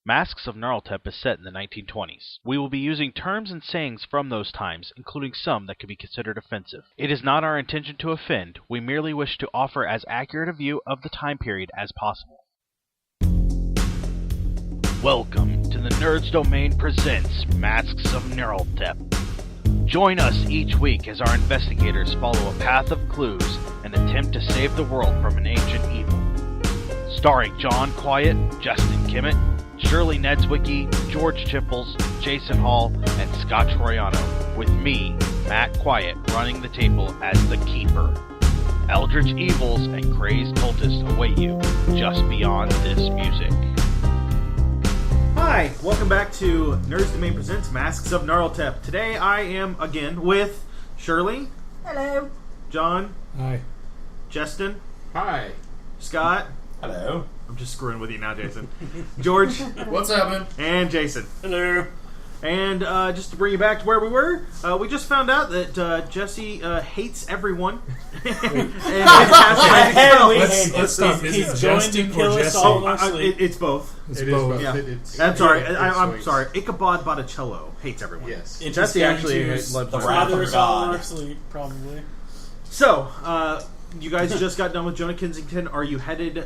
Masks of Gnarltep is set in the 1920s. We will be using terms and sayings from those times, including some that could be considered offensive. It is not our intention to offend, we merely wish to offer as accurate a view of the time period as possible. Welcome to the Nerds Domain presents Masks of Gnarltep. Join us each week as our investigators follow a path of clues and attempt to save the world from an ancient evil. Starring John Quiet, Justin Kimmett, Shirley Nedswicki, George Chipples, Jason Hall, and Scott Troiano, with me, Matt Quiet, running the table as the Keeper. Eldritch evils and crazed cultists await you just beyond this music. Hi, welcome back to Nerds Domain presents Masks of Gnarltep. Today I am again with Shirley. Hello. John. Hi. Justin. Hi. Scott. Hello. I'm just screwing with you now, Jason. George. What's happening? And Jason. Hello. And just to bring you back to where we were, we just found out that Jesse hates everyone. Let's stop. Is it Justin or Jesse? It's both. It's both. Yeah. I'm sorry. I'm sorry. Ichabod Botticello hates everyone. Yes. Jesse actually loves the wrath of God. Probably. So, you guys just got done with Jonah Kensington. Are you headed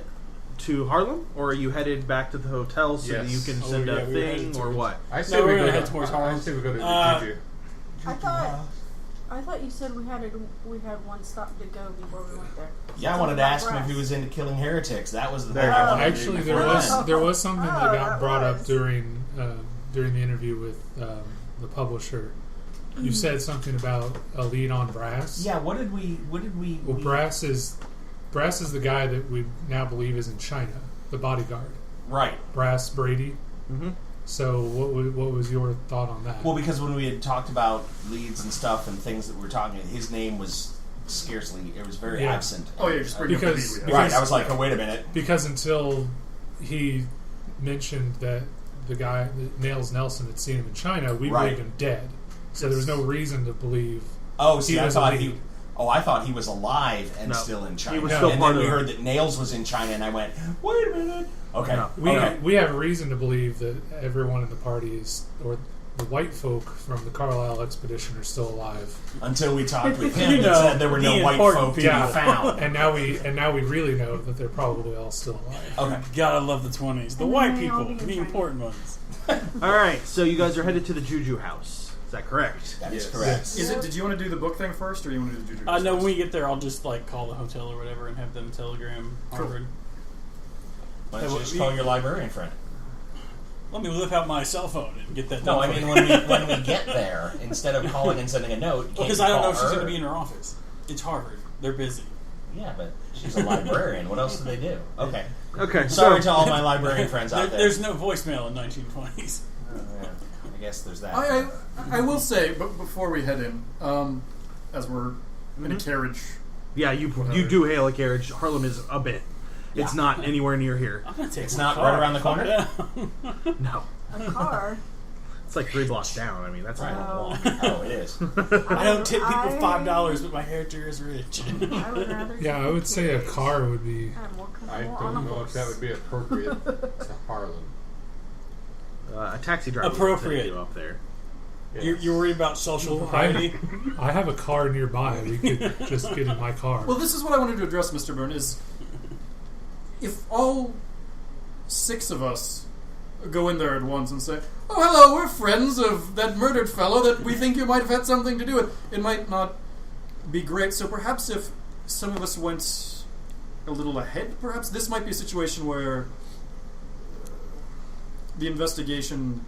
to Harlem, or are you headed back to the hotel so that you can send a thing, or what? I say we go towards Harlem. I say we go to Juju. I thought you said we had one stop to go before we went there. Yeah, I wanted to ask him if he was into killing heretics. That was the thing. Actually, there was something that got brought up during the interview with the publisher. You said something about a lead on Brass. Yeah, what did we? Well, Brass is the guy that we now believe is in China, the bodyguard. Right. Brass Brady. Mm-hmm. So what was your thought on that? Well, because when we had talked about leads and stuff and things that we were talking, his name was it was very absent. Oh, yeah, just because right. I was like, oh, wait a minute. Because until he mentioned that the guy, Nails Nelson, had seen him in China, we believed him dead. So there was no reason to believe. Oh, see, I thought he was alive and still in China. He was still and part then of we heard that Nails was in China, and I went, wait a minute. Okay. No. We have reason to believe that everyone in the party is, or the white folk from the Carlisle expedition, are still alive. Until we talked with him and said there were no white folk to be found. And now we really know that they're probably all still alive. Okay. Gotta love the 20s. The white people, the important ones. Alright, so you guys are headed to the Juju house. Is that correct? That is correct. Yes. Did you want to do the book thing first, or you want to do the Juju? No, when we get there, I'll just call the hotel or whatever and have them telegram Harvard. Why don't you just call your librarian friend? Let me whip out my cell phone and get that. No, I mean when we get there, instead of calling and sending a note, because I don't know if she's going to be in her office. It's Harvard. They're busy. Yeah, but she's a librarian. What else do they do? Okay. Sorry to all my librarian friends out there. There's no voicemail in 1920s. Yeah, I guess there's that. I will say, but before we head in, as we're in a carriage. Yeah, you do hail a carriage. Harlem is a bit. Yeah. It's not anywhere near here. It's not right around the corner? No. A car? It's like 3 blocks down. I mean, that's right. a long. Oh, it is. I don't tip people $5, but my character is rich. I would say a car would be. I don't know if that would be appropriate to Harlem. A taxi driver appropriate you up there. Yes. You're worried about social propriety? I have a car nearby. We could just get in my car. Well, this is what I wanted to address, Mr. Byrne, is if all 6 of us go in there at once and say, oh, hello, we're friends of that murdered fellow that we think you might have had something to do with, it might not be great. So perhaps if some of us went a little ahead, perhaps this might be a situation where the investigation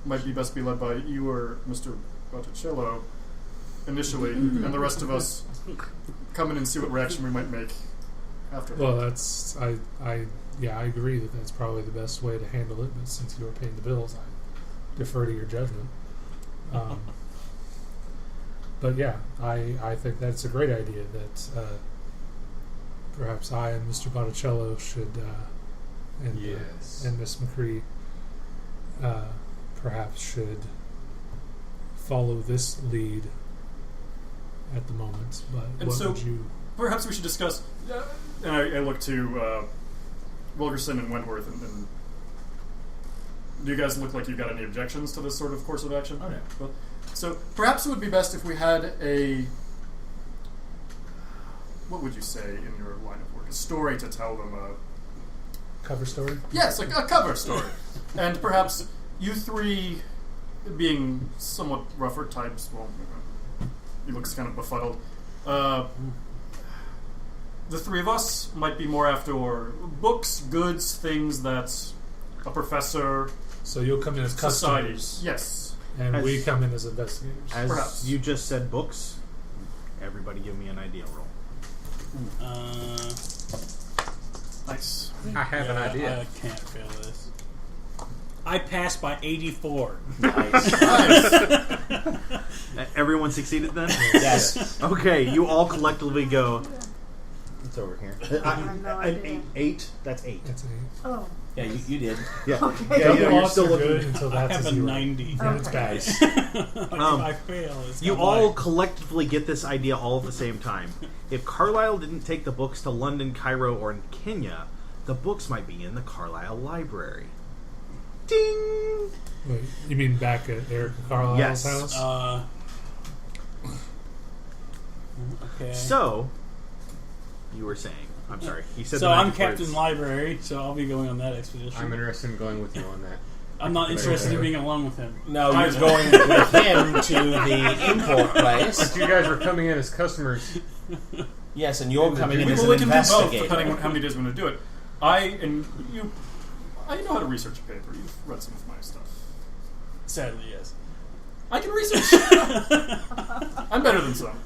might be best be led by you or Mr. Botticello initially, and the rest of us come in and see what reaction we might make after. Well, I agree that that's probably the best way to handle it, but since you are paying the bills, I defer to your judgment. But yeah, I think that's a great idea that perhaps I and Mr. Botticello should, and Miss McCree, perhaps should follow this lead at the moment. But and what so would you? Perhaps we should discuss. And I look to Wilkerson and Wentworth and Do you guys look like you've got any objections to this sort of course of action? Okay. Well, so perhaps it would be best if we had a... What would you say in your line of work? A story to tell them. Cover story? Yes, like a cover story. And perhaps you three, being somewhat rougher types, well, he looks kind of befuddled. The three of us might be more after books, goods, things that a professor... So you'll come in as society. customers. Yes. And we come in as investigators. As Perhaps. you just said books, everybody give me an idea roll. Nice. I have an idea. I can't fail this. I passed by 84. Nice. Everyone succeeded then? Yes. Okay, you all collectively go. It's over here. have no idea. 8. That's 8. That's an 8. Oh, Yeah, you did. Yeah. okay. Double you're odds still are looking- good until I that's have a 0. 90. Then it's Okay. bad. If I fail, it's You not all mine. collectively get this idea all at the same time. If Carlisle didn't take the books to London, Cairo, or in Kenya, the books might be in the Carlisle Library. Ding! Wait, you mean back at Erica Carlisle's Yes. house? Okay. So, you were saying. I'm sorry. He said So the I'm magic Captain words. Library, so I'll be going on that expedition. I'm interested in going with you on that. I'm not interested in being alone with him. No, you're going with him to the import place. But you guys are coming in as customers. Yes, and you're coming in Well, as we an can do both, investigator. depending on how many days we're going to do it. I know how to research a paper. You've read some of my stuff. Sadly, yes. I can research. I'm better than some.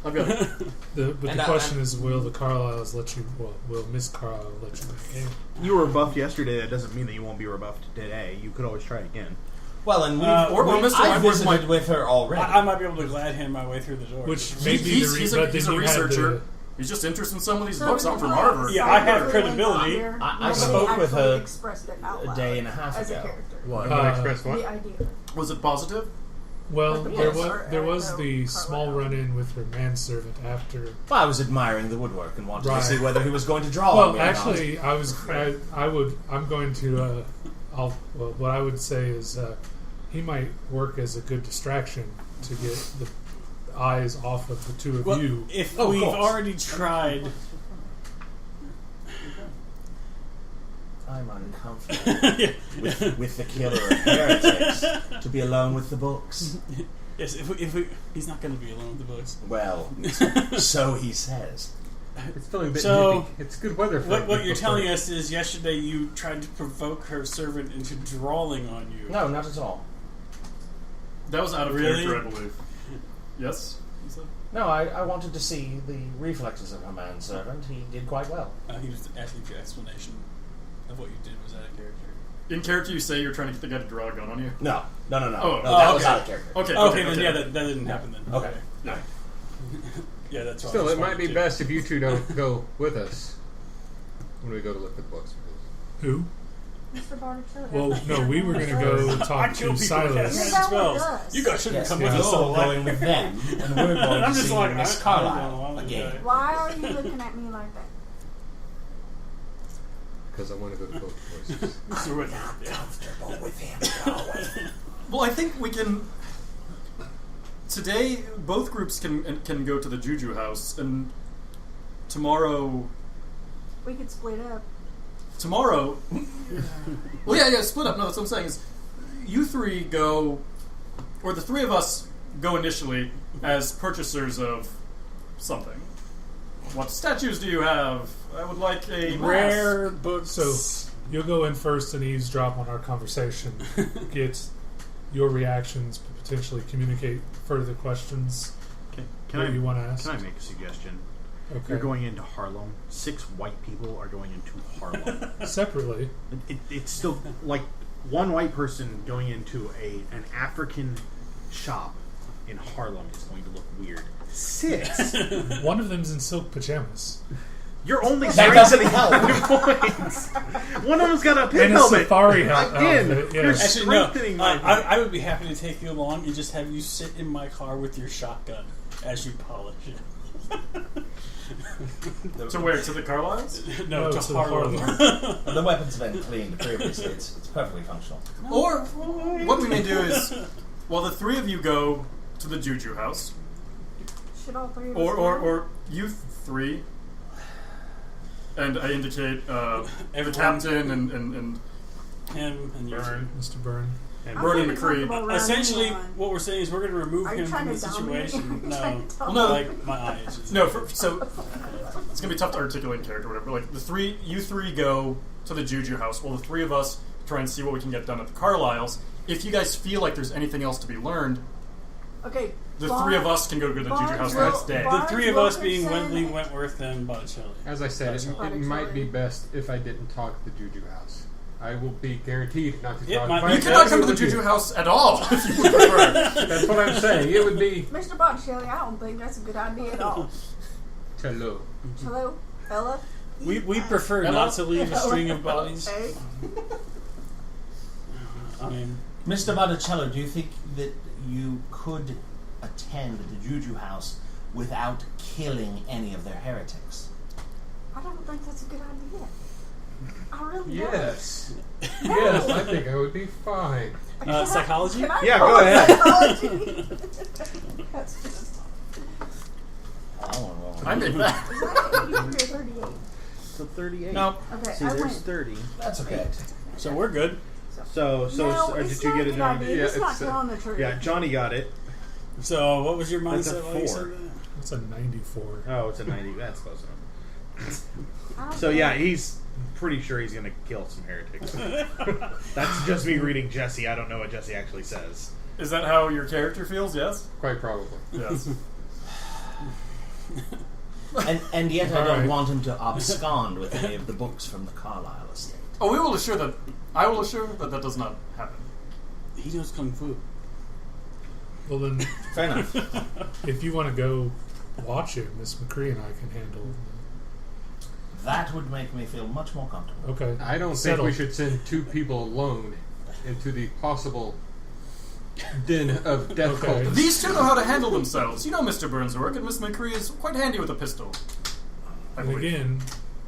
I've got it. But And the I- question is, will the Carlisles let you? Well, will Miss Carlisle let you back in? You were rebuffed yesterday. That doesn't mean that you won't be rebuffed today. You could always try it again. Well, and or Mr. I Wentworth visited might- with her already. I might be able to glad hand my way through the door. Which may be He's, the he's, reason. a, he's a researcher. He's just interested in some of these books. I'm from Harvard. Yeah, I have credibility. I spoke with her expressed it out a loud day and a half as a ago. character. You can express The what? idea. Was it positive? Well, But there yes, was or there was Erica the Carlisle. small run-in with her manservant after. Well, I was admiring the woodwork and wanted Right. to see whether he was going to draw on Well, me actually, I'm going to. What I would say is he might work as a good distraction to get the eyes off of the two of Well, you. if Oh, of we've course. already tried... I'm uncomfortable with the killer of heretics to be alone with the books. Yes, he's not going to be alone with the books. Well, so he says. It's feeling a bit So, nippy. It's good weather for What you're for- telling us is yesterday you tried to provoke her servant into drawing on you. No, not at all. That was out of Really? character, I believe. Yes? You said? No, I wanted to see the reflexes of a manservant. He did quite well. He was asking for your explanation of what you did was out of character. In character, you say you're trying to get the guy to draw a gun on you? No. Oh, No, that was okay. out of character. Okay, Then yeah, that didn't happen then. Okay. Yeah. Yeah, that's Still, right. it might be best if you two don't go with us when we go to look at books. Who? Mr. Barnett showed Well, us. no, we were going to go talk to Silas. You're that one does. You guys shouldn't Yes, come you're with us. going with them, and we're going I'm to just see like, Miss I Carlisle don't know, again. Why are you looking at me like that? Because I want to go to both places. Comfortable with him. Well, I think we can... Today, both groups can go to the Juju house, and tomorrow... We could split up. Tomorrow... Well, yeah, split up. No, that's what I'm saying, is you three go... Or the three of us go initially as purchasers of something. What statues do you have? I would like a Rare books. So you'll go in first and eavesdrop on our conversation, get your reactions, potentially communicate further questions Can that I you want to ask. Can I make a suggestion? Okay. You're going into Harlem. 6 white people are going into Harlem. Separately. It's still like one white person going into an African shop in Harlem is going to look weird. 6. One of them's in silk pajamas. You're only That doesn't strengthening help. my points. One of them's got a pin And a helmet. safari Again, outfit, you're yes. Actually, no. strengthening my I would be happy to take you along and just have you sit in my car with your shotgun as you polish it. To where? To the Carlisles? No, to to Harlem. And the weapons have been cleaned previously. It's perfectly functional. Or what we may do is, while the three of you go to the Juju house, Should all three of us or you three, and I indicate the Everyone. captain and Him and you. Burn, Mr. Burn. And I'm Vernon pretty McCree. comfortable around Essentially, anyone. what we're saying is we're going to remove Are you him trying from the to dominate? situation. Are you No, trying to Well, no. like my eyes. no. So it's gonna be tough to articulate in character, or whatever. Like you three go to the Juju house. Well, the three of us try and see what we can get done at the Carlisles. If you guys feel like there's anything else to be learned, Okay. the three of us can go to the Juju house the will- next day. The three of us being Wilkerson- Wendley, Wentworth, and Botticelli. As I said, it might be best if I didn't talk at the Juju house. I will be guaranteed not to It talk. might If I be You cannot come to the with you. Juju house at all if you would prefer. That's what I'm saying. It would be Mr. Botticelli, I don't think that's a good idea at all. hello. Hello, Ella? We prefer Hello? not to leave a string of bodies. Hey. I mean, Mr. Botticello, do you think that you could attend the Juju house without killing any of their heretics? I don't think that's a good idea. I really Yes. don't. No. Yes, I think I would be fine. psychology? Can I Yeah, roll go ahead. psychology? That's just... I made that. You're 38. So 38. No. Okay, See, I there's win. 30. That's okay. So we're good. So No, did it's you not get a it, good Johnny? idea. Yeah, It's not it's, telling the truth. Yeah, Johnny got it. So what was your That's a mindset while you 4. said that? It's a 94. Oh, it's a 90. That's close enough. I don't So think- yeah, he's pretty sure he's gonna kill some heretics. That's just me reading Jesse. I don't know what Jesse actually says. Is that how your character feels? Yes. Quite probably. Yes. And yet I don't Alright. want him to abscond with any of the books from the Carlisle estate. Oh, we will assure that. I will assure that that does not happen. He knows kung fu. Well, then, Fair enough. if you want to go watch it, Miss McCree and I can handle That would make me feel much more comfortable. it. Okay. I don't Settled. think we should send 2 people alone into the possible den of death Okay. cultists. These two know how to handle themselves. You know Mr. Burns' work, and Miss McCree is quite handy with a pistol. I And believe. again,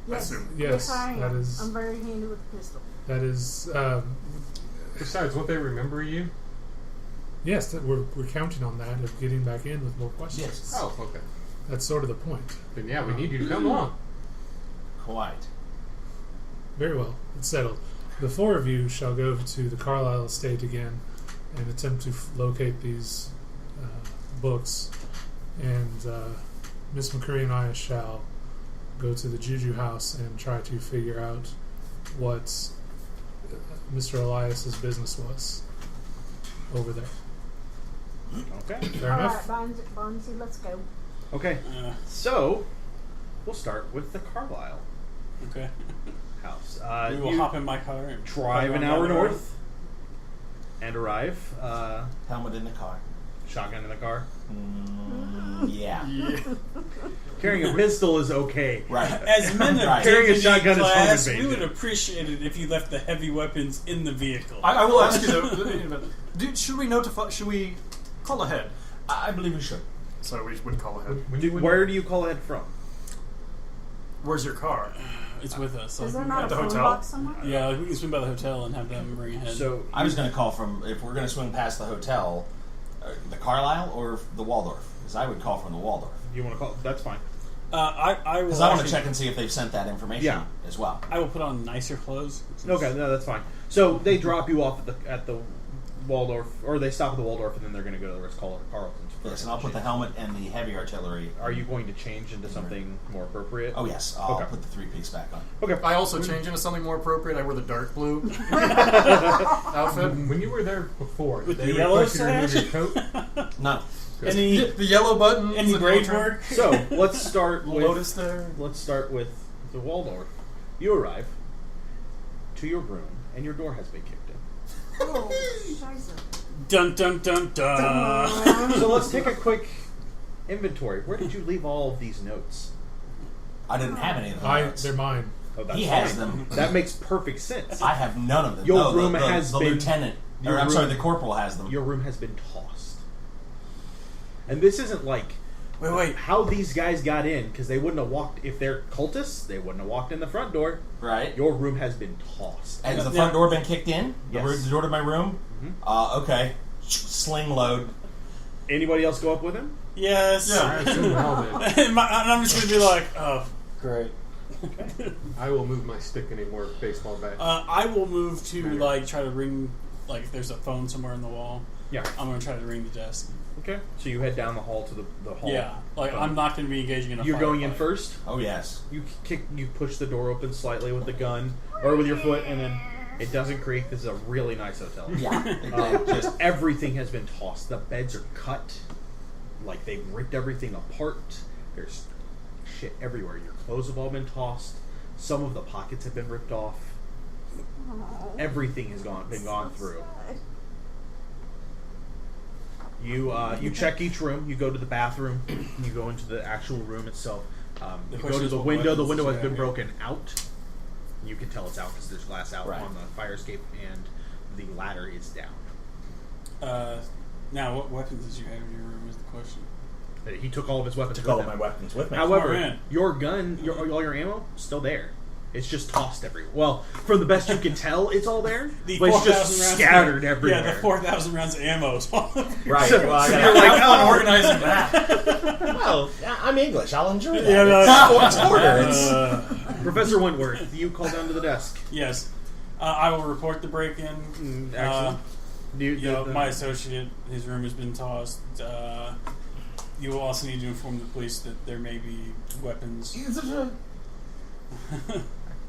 Yes, assume. Yes, I am. that is- I'm very handy with a pistol. that is, Besides, won't they remember you? yes, that we're counting on that of getting back in with more questions. Yes. Oh, okay. That's sort of the point. Then yeah, we need you to come along. Quite. Very well. It's settled. The 4 of you shall go to the Carlisle estate again and attempt to locate these books. And Miss McCree and I shall go to the Juju house and try to figure out what Mr. Elias's business was over there. Okay. Fair All enough? right, Bonzi, let's go. Okay. So we'll start with the Carlisle Okay. house. We will you hop in my car and drive run an down hour the road. north and arrive. Helmet in the car. Shotgun in the car. Yeah. Yeah. Carrying a pistol is okay. Right. As men of Right. Carrying a dignity shotgun is home class, we invasion. would appreciate it if you left the heavy weapons in the vehicle. I will ask you though. Should we notify? Should we call ahead? I believe we should. So we would call ahead. Where do you call ahead from? Where's your car? It's with us. Is So there not At a the phone hotel? box somewhere? yeah, we can swing by the hotel and have them bring ahead. So I was going to call from, if we're going to swing past the hotel, the Carlisle or the Waldorf? Because I would call from the Waldorf. you want to call? That's fine. I will. Because I want to actually- check and see if they've sent that information Yeah. as well. I will put on nicer clothes. Okay, no, that's fine. So they drop you off at the Waldorf, or they stop at the Waldorf, and then they're going to go to the Ritz-Carlton. Yes, and I'll put the helmet and the heavy artillery. Are you going to change into something more appropriate? Oh, yes. I'll Okay. put the 3-piece back on. Okay. I also change into something more appropriate. I wear the dark blue outfit. When you were there before, With they the yellow requested you to remove sash? your coat. No. Any The yellow buttons. any and braid no work? So let's start with Lotus there. Let's start with the Waldorf. You arrive to your room, and your door has been kicked in. Oh, scheiße. Dun dun dun dun. So let's take a quick inventory. Where did you leave all of these notes? I didn't have any of the notes. They're mine. Oh, that's He has fine. them. That makes perfect sense. I have none of them. Your No, room the has been- lieutenant. your Or, I'm sorry, room- the corporal has them. Your room has been tossed. And this isn't like Wait. How these guys got in, because they wouldn't have walked, if they're cultists, they wouldn't have walked in the front door. Right. Your room has been tossed. Has the front door been kicked in? Yes. The door to my room? Mhm. Okay. Sling load. Anybody else go up with him? Yes. I assume we're all dead. And I'm just going to be like, oh, great. I will move my stick anymore, baseball bat. I will move to, like, try to ring, like, if there's a phone somewhere in the wall. Yeah. I'm going to try to ring the desk. Okay. So you head down the hall to the hall. Yeah. Like, I'm not going to be engaging in a You're going in firefight. first? Oh, yes. You push the door open slightly with the gun, or with your foot, and then it doesn't creak. This is a really nice hotel. Yeah. It just Everything has been tossed. The beds are cut. Like, they've ripped everything apart. There's shit everywhere. Your clothes have all been tossed. Some of the pockets have been ripped off. Everything has been gone through. You check each room. You go to the bathroom. You go into the actual room itself. You go question to is the what window. The weapons window do has you been have broken out. You can tell it's out because there's glass out Right. on the fire escape, and the ladder is down. Now, what weapons did you have in your room is the question. He took all of his weapons took with all of him. my weapons with me. However, Smart man. your gun, all your ammo, still there. It's just tossed everywhere. Well, from the best you can tell, it's all there, The but it's 4,000 just rounds scattered of, everywhere. Yeah, the 4,000 rounds of ammo is all over. Right. So- Well, I so gotta you're like, have fun oh. organizing that. Well, I'm English. I'll enjoy that. Yeah, no, It's order. It's Professor Wentworth, you call down to the desk. Yes. I will report the break-in. Excellent. My associate, his room has been tossed. You will also need to inform the police that there may be weapons.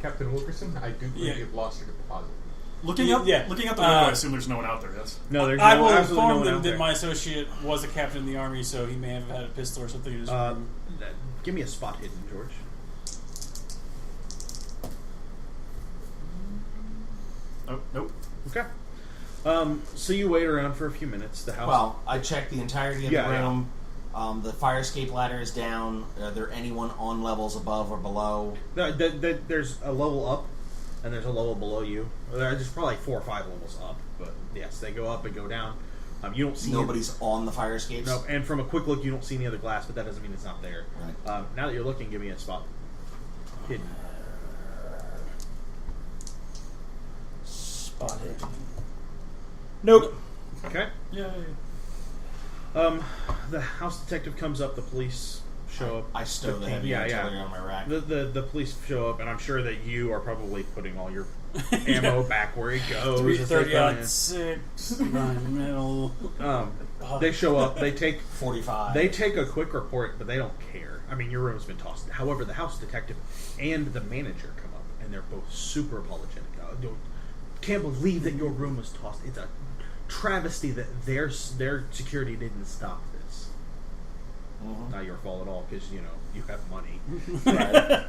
Captain Wilkerson, I do believe Yeah. you've lost your deposit. Looking out the window, I assume there's no one out there. Yes. No, there's I will absolutely inform no one them out that there. my associate was a captain in the army, so he may have had a pistol or something in his room. Give me a spot hidden, George. Oh, nope. Okay. So you wait around for a few minutes. The house. Well, I checked the entirety of Yeah, the yeah. room. The fire escape ladder is down. Are there anyone on levels above or below? There's a level up, and there's a level below you. There's probably 4 or 5 levels up, but yes, they go up and go down. You don't see Nobody's on the fire escapes? No, and from a quick look, you don't see any other glass, but that doesn't mean it's not there. Right. Now that you're looking, give me a spot hidden. Spotted. Nope. Okay. Yay. The house detective comes up. The police show up. I stow the heavy artillery on my rack. The police show up, and I'm sure that you are probably putting all your ammo back where it goes. as they 330 come out in. 6, 9 middle. They show up. They take 45. They take a quick report, but they don't care. I mean, your room's been tossed. However, the house detective and the manager come up, and they're both super apologetic. Can't believe that your room was tossed. It's a travesty that their security didn't stop this. Mhm. Not your fault at all, because you have money. Right.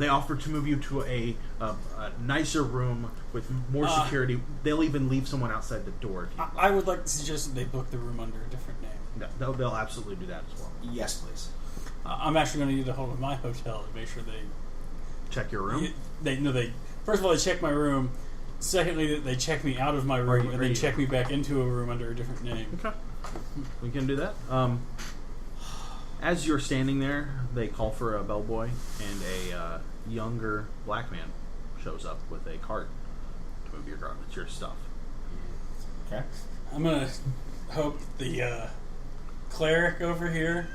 They offer to move you to a nicer room with more security. They'll even leave someone outside the door. If you I would like to suggest that they book the room under a different name. they'll absolutely do that as well. Yes, please. I'm actually going to get a hold of my hotel to make sure Check your room. they first of all, they check my room. Secondly, they check me out of my room and then check me back into a room under a different name. Okay, we can do that. As you're standing there, they call for a bellboy, and a younger black man shows up with a cart to move your stuff. Okay. I'm going to hope the cleric over here,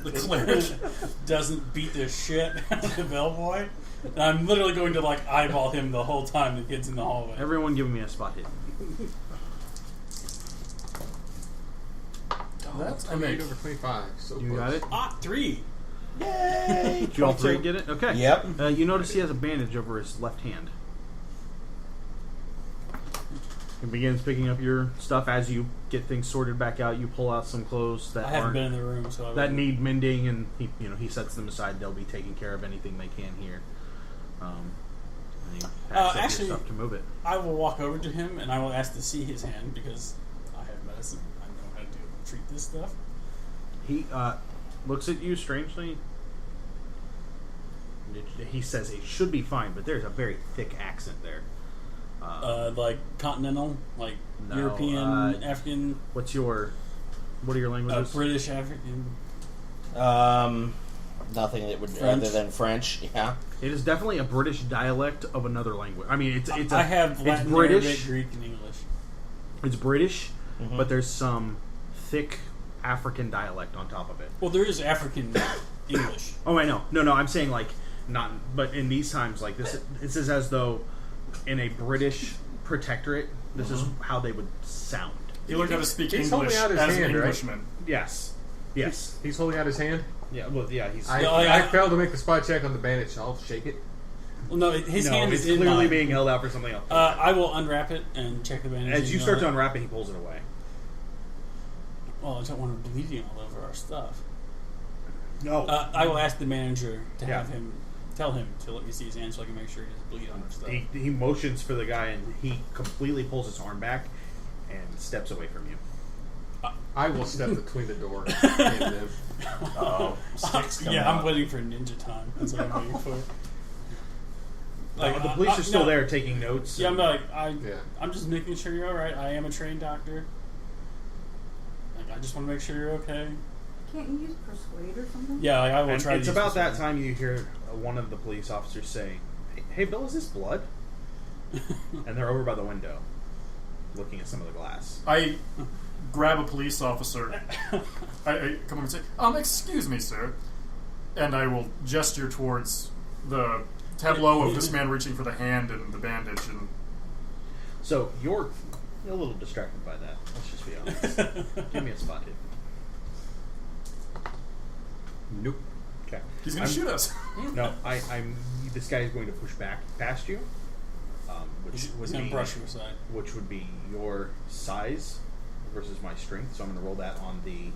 doesn't beat the shit out of the bellboy. And I'm literally going to eyeball him the whole time the kid's in the hallway. Everyone, give me a spot hidden. That's 28 over 25. So You close. got it. 3. Yay! Did you all three get it? Okay. Yep. You notice he has a bandage over his left hand. He begins picking up your stuff as you get things sorted back out. You pull out some clothes that I haven't aren't been in the room, so I that wouldn't- need mending, and he sets them aside. They'll be taking care of anything they can here. And he packs up actually- your stuff to move it. I will walk over to him and I will ask to see his hand because I have medicine. I know how to treat this stuff. He looks at you strangely. He says it should be fine, but there's a very thick accent there. Continental, No, European, African, What are your languages? British, African. Nothing that would French? other than French. Yeah. It is definitely a British dialect of another language. I mean, it's I have it's Latin, British. Arabic, Greek, and English. It's British, Mhm. but there's some thick African dialect on top of it. Well, there is African English. Oh, I know. No, I'm saying like not. But in these times, like this is as though in a British protectorate, this is how they would sound. He learned how to speak He's English holding out his as an hand, right? Englishman. Yes. Yes. He's holding out his hand. Yeah. Well, yeah. He's. I failed to make the spot check on the bandage. I'll shake it. Well, no, his no, hand it's is in clearly mine. being held out for something else. I will unwrap it and check the bandage. As you and start all to that. unwrap it, he pulls it away. Well, I don't want him bleeding all over our stuff. No. I will ask the manager to Yeah. have him tell him to let me see his hand so I can make sure he doesn't bleed on our stuff. He motions for the guy, and he completely pulls his arm back and steps away from you. I will step between the door and them. Oh, sticks coming Yeah, I'm out. waiting for ninja time. That's what I'm waiting for. The police are still there taking notes. Yeah, I'm and- like, Yeah. I'm just making sure you're all right. I am a trained doctor. Like, I just want to make sure you're okay. Can't you use persuade or something? Yeah, like, I will And try. it's to use about this that time you hear one of the police officers say, "Hey, Bill, is this blood?" And they're over by the window, looking at some of the glass. I grab a police officer. I come over and say, excuse me, sir. And I will gesture towards the tableau of this man reaching for the hand and the bandage. And So you're a little distracted by that. Let's just be honest. Give me a spot hit. Nope. Okay. he's going to shoot us. No, I'm. This guy is going to push back past you, which He's would going be to brush you aside. which would be your size versus my strength. So I'm going to roll that on the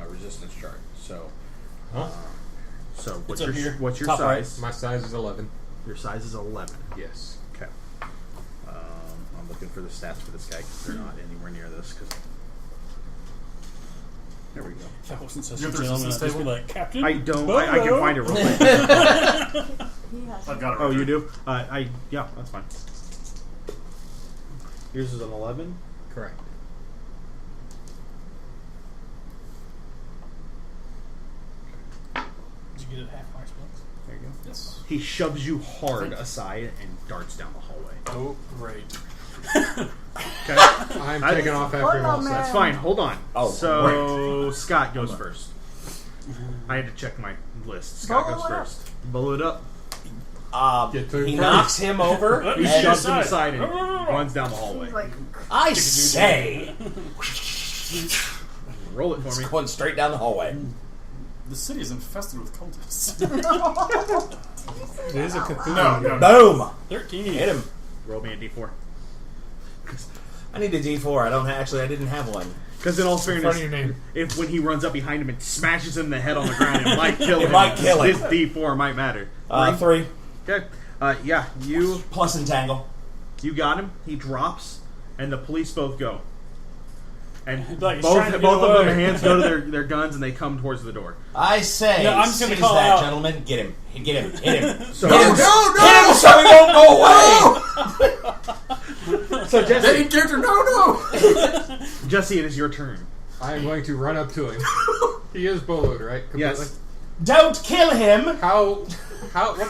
resistance chart. So, so what's up your here. what's your Top right. size? My size is 11. Your size is 11. Yes. Okay. I'm looking for the stats for this guy because they're not anywhere near this. Cause there we go. If I wasn't such You a have the gentleman, I'd resistance just be table? like, Captain. I don't. Bobo." I can find it real quick. He has. I've got it. Oh, right you there. do? Yeah, that's fine. Yours is an 11. Correct. Did you get it half price bucks? There you go. Yes. He shoves you hard aside and darts down the hallway. Oh, great. Okay. I'm I- taking off after Hold him on, also. man. That's fine. Hold on. Oh, so Scott goes first. I had to check my list. Scott Blow goes it up. first. Blow it up. Get to He him knocks him over. He and shoves him aside and runs down the hallway. He's like, I say, Roll it for it's me. going straight down the hallway. The city is infested with cultists. It is a Cthulhu. no. Boom! 13. Hit him. Roll me a d4. I need a D4. I didn't have one. Because in all In front fairness, of your name. if when he runs up behind him and smashes him in the head on the ground, it might kill It him. might kill him. This d4 might matter. 3 Okay. Yeah, you plus entangle. got him. He drops, and the police both go. And Like, he's both trying to of get away. their hands go to their guns, and they come towards the door. I say, No, I'm just gonna seize call that, out. gentlemen. Get him. Hit him. Hit him. So, Hit him. Hit him so he won't go away. so That Jesse, in character, no! Jesse, it is your turn. I am going to run up to him. He is bowled, right? Completely? Yes. Don't kill him. What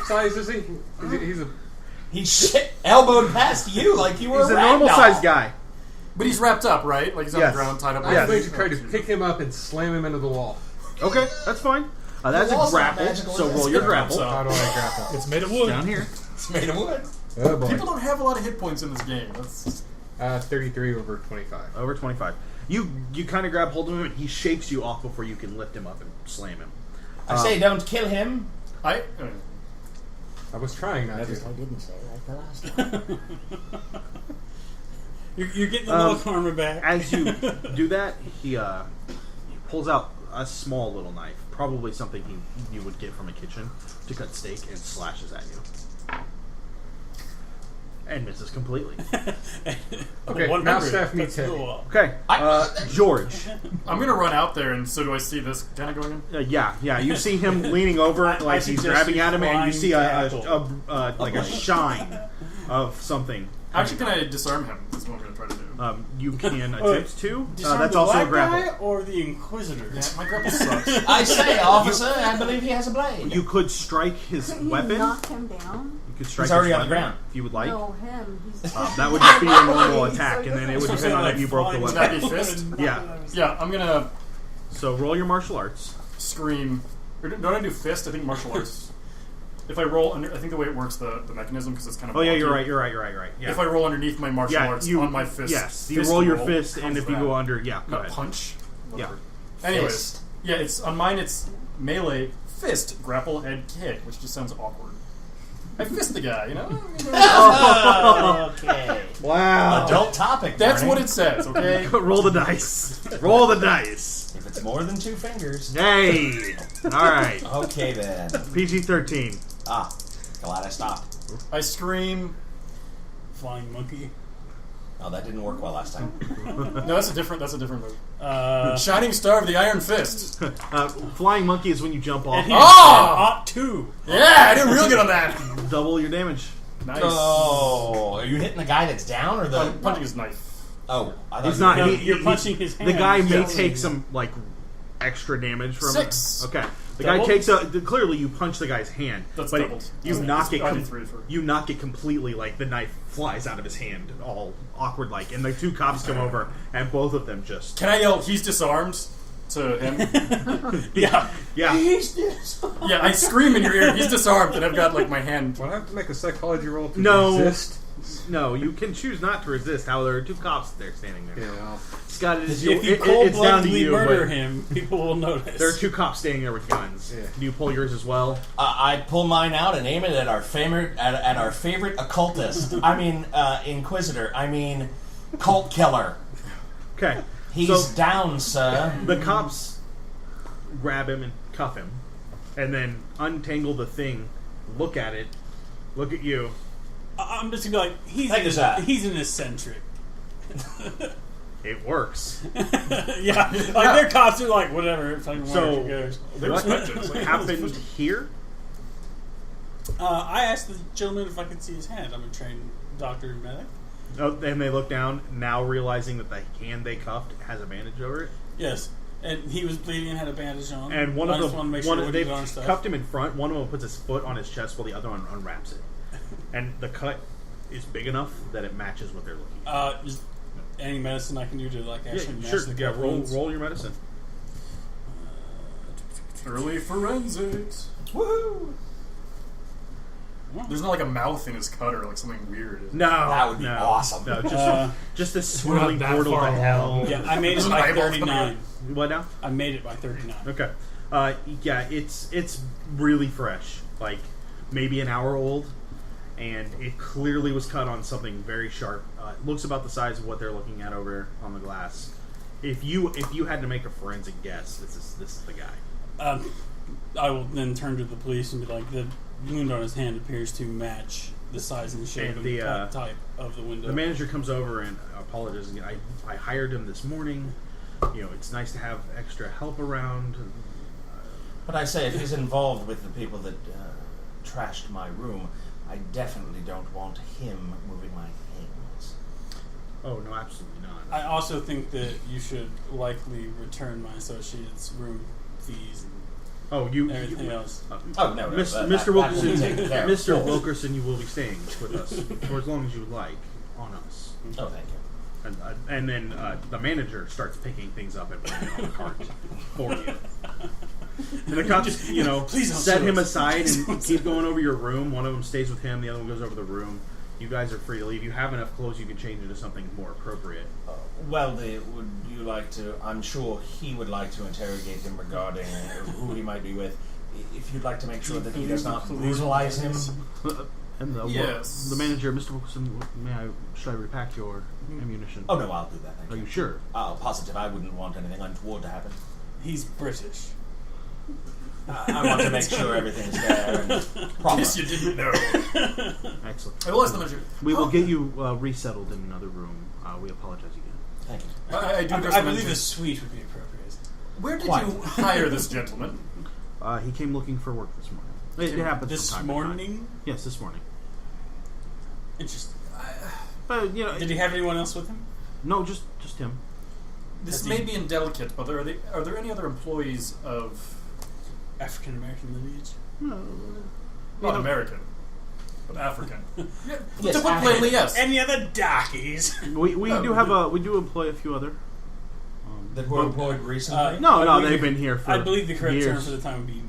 size is he? He's a. He elbowed past you like you were He's a rag normal doll. sized guy. But he's wrapped up, right? Like he's on Yes. the ground, tied up. I'm Yes. going to try to pick him up and slam him into the wall. Okay, that's fine. That's The a wall's not grapple, magical, so is it? roll your grapple. So- How do I grapple? It's made of wood. Down here. It's made of wood. Oh boy. People don't have a lot of hit points in this game. That's 33 over 25. Over 25. You kind of grab hold of him, and he shakes you off before you can lift him up and slam him. I say, don't kill him. I I was trying not to. didn't say like the last time. You're getting a little karma back. As you do that, he pulls out a small little knife, probably something you would get from a kitchen, to cut steak, and slashes at you. And misses completely. Okay, 100. now staff me That's 10. cool. Okay, George. I'm gonna run out there, and so do I see this kind of going in? Yeah. You see him leaning over, I like he's suggest grabbing you at him, and you see a flying like a shine of something. Actually, can I disarm him? That's what I'm gonna try to do. You can attempt to. Disarm That's the also a black grapple. guy or the Inquisitor? Yeah, my grapple sucks. I say, officer, I believe he has a blade. You could strike his Couldn't you weapon. knock him down? You could strike He's already his on the weapon ground. if you would like. No, him. He's That would just be your normal attack, and then it would So depend on if you broke the flying weapon. Snappy fist? Yeah. Yeah, I'm gonna So roll your martial arts. scream. Or don't I do fist? I think martial arts. If I roll under, I think the way it works, the mechanism, because it's kind of. Oh yeah, wonky. you're right. Yeah. If I roll underneath my martial arts on my fist, Yes, you fist roll your roll fist, and counts if you that. go under, yeah, go Not ahead. punch. Whatever. Yeah. Anyways, Fist. yeah, it's on mine. It's melee, fist, grapple, head, kick, which just sounds awkward. I fist the guy, you know. Okay. Wow. Adult topic. That's Barney. what it says. Okay. Roll the dice. Roll the dice. If it's more than 2 fingers. Hey. All right. Okay then. PG-13. Ah, glad I stopped. I scream. Flying monkey. Oh, that didn't work well last time. No, that's a different move. Uh, Shining Star of the Iron Fist. Flying monkey is when you jump off. and he Oh! Ought 2. Yeah, I did real good on that. Double your damage. Nice. Oh, are you hitting the guy that's down or the? I'm punching his knife. Oh, I thought He's you not. were- No, he- you're he- punching his hand. The guy may Yes. take some like extra damage from 6. it. Okay. The Doubled? guy takes a. Clearly, you punch the guy's hand, That's but doubled. you That's- knock it. I did 3 for. You knock it completely. Like the knife flies out of his hand, all awkward like, and the 2 cops come over, and both of them just. Can I yell, "He's disarmed" to him? Yeah. Yeah. Yeah, I scream in your ear, "He's disarmed," and I've got like my hand. Do I have to make a psychology roll to No. resist? No, you can choose not to resist. However, there are 2 cops there standing there. Yeah. Scott, If you it's down to cold-bloodedly you. murder but him, people will notice. There are 2 cops standing there with guns. Yeah. Do you pull yours as well? I pull mine out and aim it at our favorite at our favorite occultist. I mean, Inquisitor. I mean, cult killer. Okay. He's So- down, sir. The cops grab him and cuff him, and then untangle the thing, look at it, look at you. I'm just gonna be like, Take this out. he's an eccentric. It works. Yeah, like their cops are like, whatever. Fucking So, whatever goes. They what respect it. It's like, happened here? I asked the gentleman if I could see his hand. I'm a trained doctor and medic. Oh, and they look down, now realizing that the hand they cuffed has a bandage over it. Yes, and he was bleeding and had a bandage on. And one I of just them, want to make sure they we on stuff. cuffed him in front. One of them puts his foot on his chest while the other one unwraps it. And the cut is big enough that it matches what they're looking at. Is any medicine I can do to like actually match sure. the Yeah, cut roll, wounds? roll your medicine. Early forensics. Woohoo! There's not like a mouth in his cut or like something weird. No, That would be no, awesome. No, just this We're not swirling that portal far to hell. along. Yeah, I made it There's an by eyeball coming 39. What now? I made it by 39. Okay. Yeah, it's really fresh. Like maybe an hour old, and it clearly was cut on something very sharp. It looks about the size of what they're looking at over on the glass. If you had to make a forensic guess, this is the guy. I will then turn to the police and be like, the wound on his hand appears to match the size and shape And and the, the type of the window. The manager comes over and apologizes. Again. I hired him this morning. You know, it's nice to have extra help around. But I say, if he's involved with the people that trashed my room, I definitely don't want him moving my things. Oh no, absolutely not. I also think that you should likely return my associate's room fees Oh, and everything else. Oh no, no, Mr. that Mr. will be Wilkerson, taken care of. Mr. Wilkerson, you will be staying with us for as long as you would like on us. Oh, thank you. And then the manager starts picking things up and putting it on the cart for you. And the cops, you know, Please don't set show him us. aside Please and don't keep going over your room. One of them stays with him, the other one goes over the room. You guys are free to leave. You have enough clothes you can change into something more appropriate. Well, would you like to? I'm sure he would like to interrogate him regarding who he might be with. If you'd like to make sure that he does not brutalize him. And Yes. the manager, Mr. Wilkerson, should I repack your ammunition? Oh no, I'll do that. Thank Are you. you sure? Positive. I wouldn't want anything untoward to happen. He's British. I want to make sure everything's there and proper. Yes, you didn't know. Excellent. I will ask the manager. We will get you resettled in another room. We apologize again. Thank you. I do address I the believe manager. a suite would be appropriate. Where did Quite. you hire this gentleman? He came looking for work this morning. It happens This from time to time. morning? Yes, this morning. Interesting. But you know, Did he have anyone else with him? No, just him. This may be indelicate, but are there any other employees of African American lineage. not American, but African? Yes, to put plainly, yes. Any other darkies? We do employ a few other. That were employed recently. No, they've been here for I believe the correct term years. for the time would be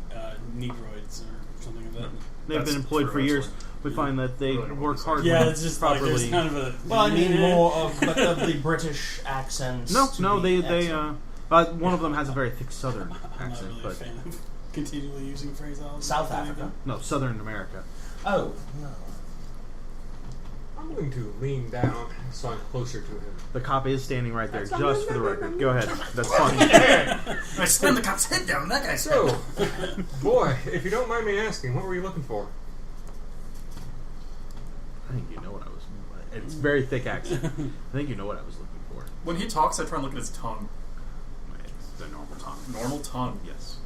Negroids or something like that. They've That's been employed true, for years. actually. We find that they Really don't work want to hard. Yeah, when it's just properly. like there's kind of a. Well, I mean more of the British accents. No, to they be they. excellent. One of them has a very thick Southern I'm not accent, really a but fan of continually using phraseology. South Africa. no, Southern America. Oh no. I'm going to lean down so I'm closer to him. The cop is standing right there, just for the record. Go ahead. That's fine. I slammed the cop's head down. That guy's So, boy, if you don't mind me asking, what were you looking for? I think you know what I was. It's very thick accent. I think you know what I was looking for. When he talks, I try and look at his tongue. It's the normal tongue. Normal tongue. Yes.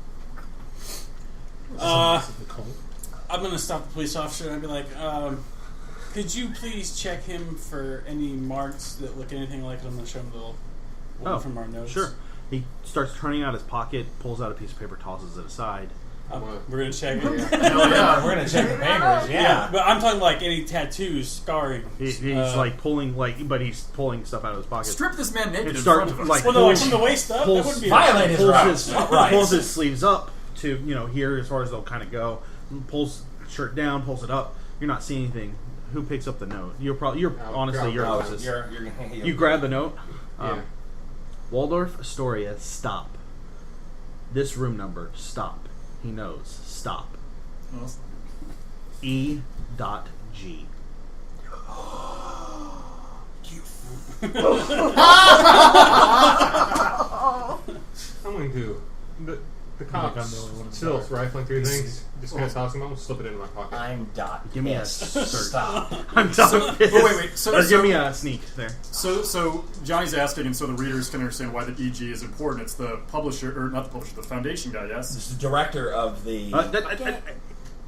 I'm going to stop the police officer and I'd be like, could you please check him for any marks that look anything like it? I'm going to show him the one from our notes. Sure. He starts turning out his pocket, pulls out a piece of paper, tosses it aside. We're going to check it. Hell yeah, we're gonna check the papers. Yeah. But I'm talking like any tattoos, scarring. He's like pulling but he's pulling stuff out of his pocket. Strip this man naked And in start, front of us. like, Well, no, like pulls- from the waist up? That pulls- wouldn't be Violate his pulls rights. his, Right. pulls his sleeves up to here as far as they'll kind of go. Pulls shirt down, pulls it up. You're not seeing anything. Who picks up the note? You're honestly you're Oh, closest. you're You grab the note. Yeah. Waldorf Astoria, stop. This room number, stop. He knows, stop. E.G. I'm going to. The I'm cop's the only one in the still dark. rifling through things. Just going to toss him. I'm going to slip it into my pocket. I'm dot. Give me a pissed. search. Stop. I'm done. Pissed. wait. Or give me a sneak there. So Johnny's asking, and so the readers can understand why the EG is important. It's the publisher, or not the publisher, the foundation guy. Yes. This is the director of the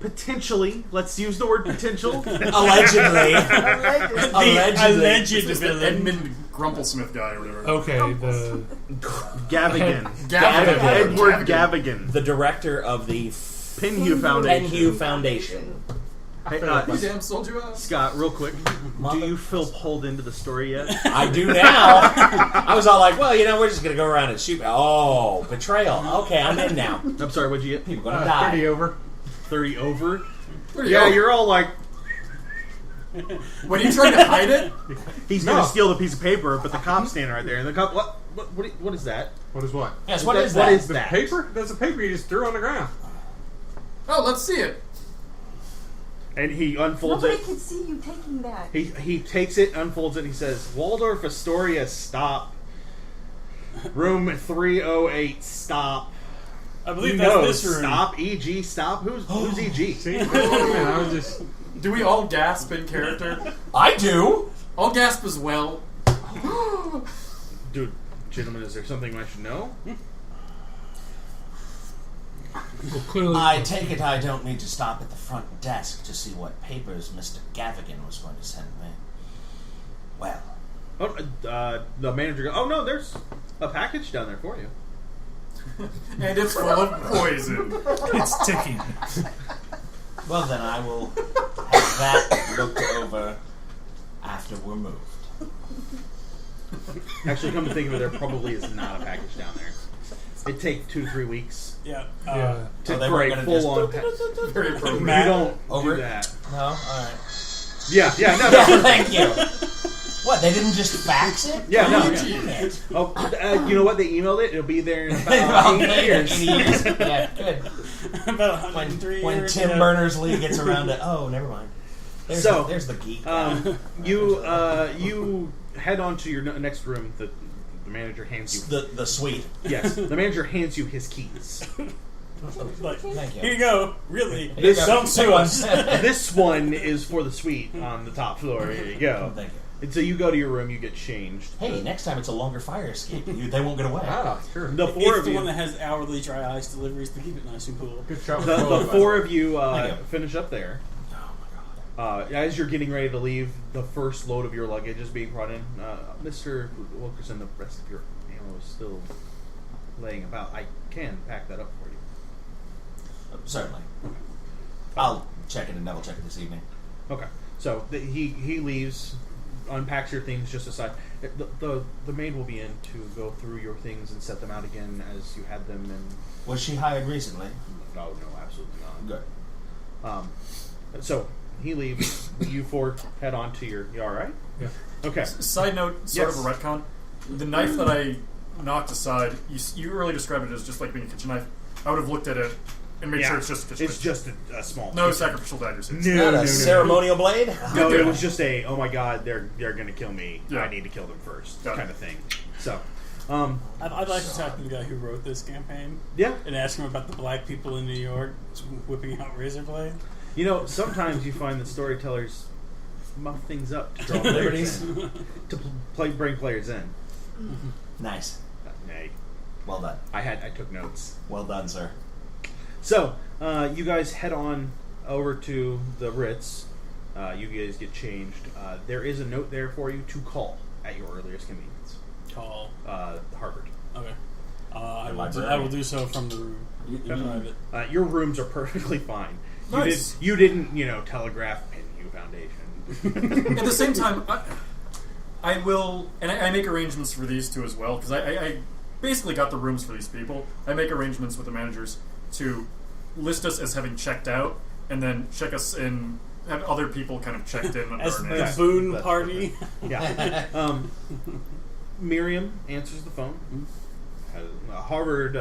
Potentially, let's use the word potential. allegedly. Alleged It's the villain. Edmund Grumplesmith guy or whatever. Okay, the Gavigan. Gavigan. Edward Gavigan. The director of the Penhue Foundation. Penhue Foundation. Hey, You damn sold you out. Scott, real quick. Do you feel pulled into the story yet? I do now. I was all like, well, we're just going to go around and shoot. Oh, betrayal. Okay, I'm in now. I'm sorry, what'd you get? People going to die. 30 over. 30 over? Where Yeah, you you're all like, When you trying to hide it? he's going to steal the piece of paper, but the cop's standing right there. And the cop, what is that? What is what? Yes, what is that? What is The that? paper? That's a paper you just threw on the ground. Oh, let's see it. And he unfolds Nobody it. can see you taking that. He takes it, unfolds it, and he says, Waldorf Astoria, stop. Room 308, stop. I believe No, that's this room. stop. EG, stop. Who's EG? See? Man, I was just. Do we all gasp in character? I do. I'll gasp as well. Dude, gentlemen, is there something I should know? well, clearly I take it I don't need to stop at the front desk to see what papers Mr. Gavigan was going to send me. Well, Oh, the manager goes, oh no, there's a package down there for you. And it's full of poison. it's ticking. well then I will have that looked over after we're moved. Actually, come to think of it, there probably is not a package down there. It'd take 2 to 3 weeks Yeah. Yeah. to Oh, they weren't create gonna full on. Very You appropriate. don't Over do it? that. No? Alright. Yeah, no. Thank you. What, they didn't just fax it? Yeah, no, Damn it. Oh, you know what? They emailed it. It'll be there in About about 8 years. 80 years. Yeah, good. About When, 103 when years. Tim Berners-Lee gets around to, oh, never mind. There's the geek. You head on to your next room. The manager hands you. the suite. Yes, the manager hands you his keys. Like, Thank you. here you go. Really? Here you go. Don't sue us. This one is for the suite on the top floor. Here you go. Thank you. And so you go to your room. You get changed. Hey, next time it's a longer fire escape. They won't get away. Ah, sure. The four It's of the you. one that has hourly dry ice deliveries to keep it nice and cool. Good shot. The four of you Thank you. finish up there. Oh my god. As you're getting ready to leave, the first load of your luggage is being brought in. Mr. Wilkerson, the rest of your ammo is still laying about. I can pack that up for you. Certainly. I'll check it and double check it this evening. Okay. So he leaves, unpacks your things just aside. The maid will be in to go through your things and set them out again as you had them. And Was she hired recently? no, absolutely not. Good. So he leaves. You four head on to your. You all right? Yeah. Okay. Side note, sort Yes. of a retcon. The knife that I knocked aside, you earlier described it as just like being a kitchen knife. I would have looked at it and made sure it's just a kitchen It's knife. just a small. No sacrificial daggers. Not a ceremonial blade? No, it was just a. Oh my God, they're gonna kill me. Yeah. I need to kill them first, Got it. kind of thing. So, I'd like to talk to the guy who wrote this campaign yeah. and ask him about the black people in New York whipping out razor blade. You know, sometimes you find that storytellers muff things up to draw players in, to bring players in. Nice. Nay, Well done. I took notes. Well done, sir. So, you guys head on over to the Ritz. You guys get changed. There is a note there for you to call at your earliest convenience. Call. Harvard. Okay. I librarian. will do so from the room in private. Your rooms are perfectly fine. Nice. You didn't, telegraph Penview Foundation. At the same time, I will, and I make arrangements for these two as well, because I basically got the rooms for these people. I make arrangements with the managers to list us as having checked out, and then check us in, have other people kind of checked in under As our the names. Boone That's party. Yeah. Miriam answers the phone. Harvard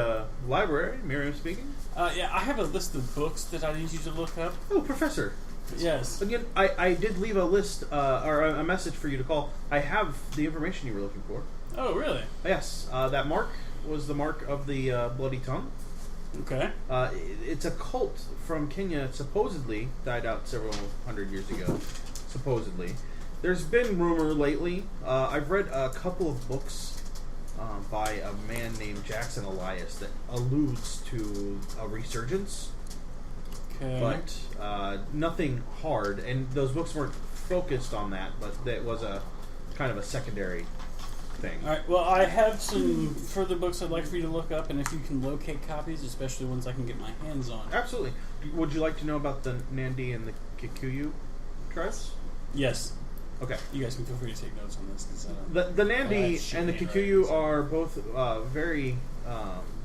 Library. Miriam speaking. Yeah, I have a list of books that I need you to look up. Oh, Professor. Yes. Again, I did leave a list or a message for you to call. I have the information you were looking for. Oh, really? Yes, that mark was the mark of the bloody tongue. Okay. It's a cult from Kenya. Supposedly died out several hundred years ago. Supposedly, there's been rumor lately. I've read a couple of books by a man named Jackson Elias that alludes to a resurgence. Okay. But nothing hard, and those books weren't focused on that, but that was a kind of a secondary thing. All right. Well, I have some further books I'd like for you to look up, and if you can locate copies, especially ones I can get my hands on. Absolutely. Would you like to know about the Nandi and the Kikuyu tribes? Yes. Okay. You guys can feel free to take notes on this. 'Cause I don't- The Nandi shit and the ain't Kikuyu right. are both very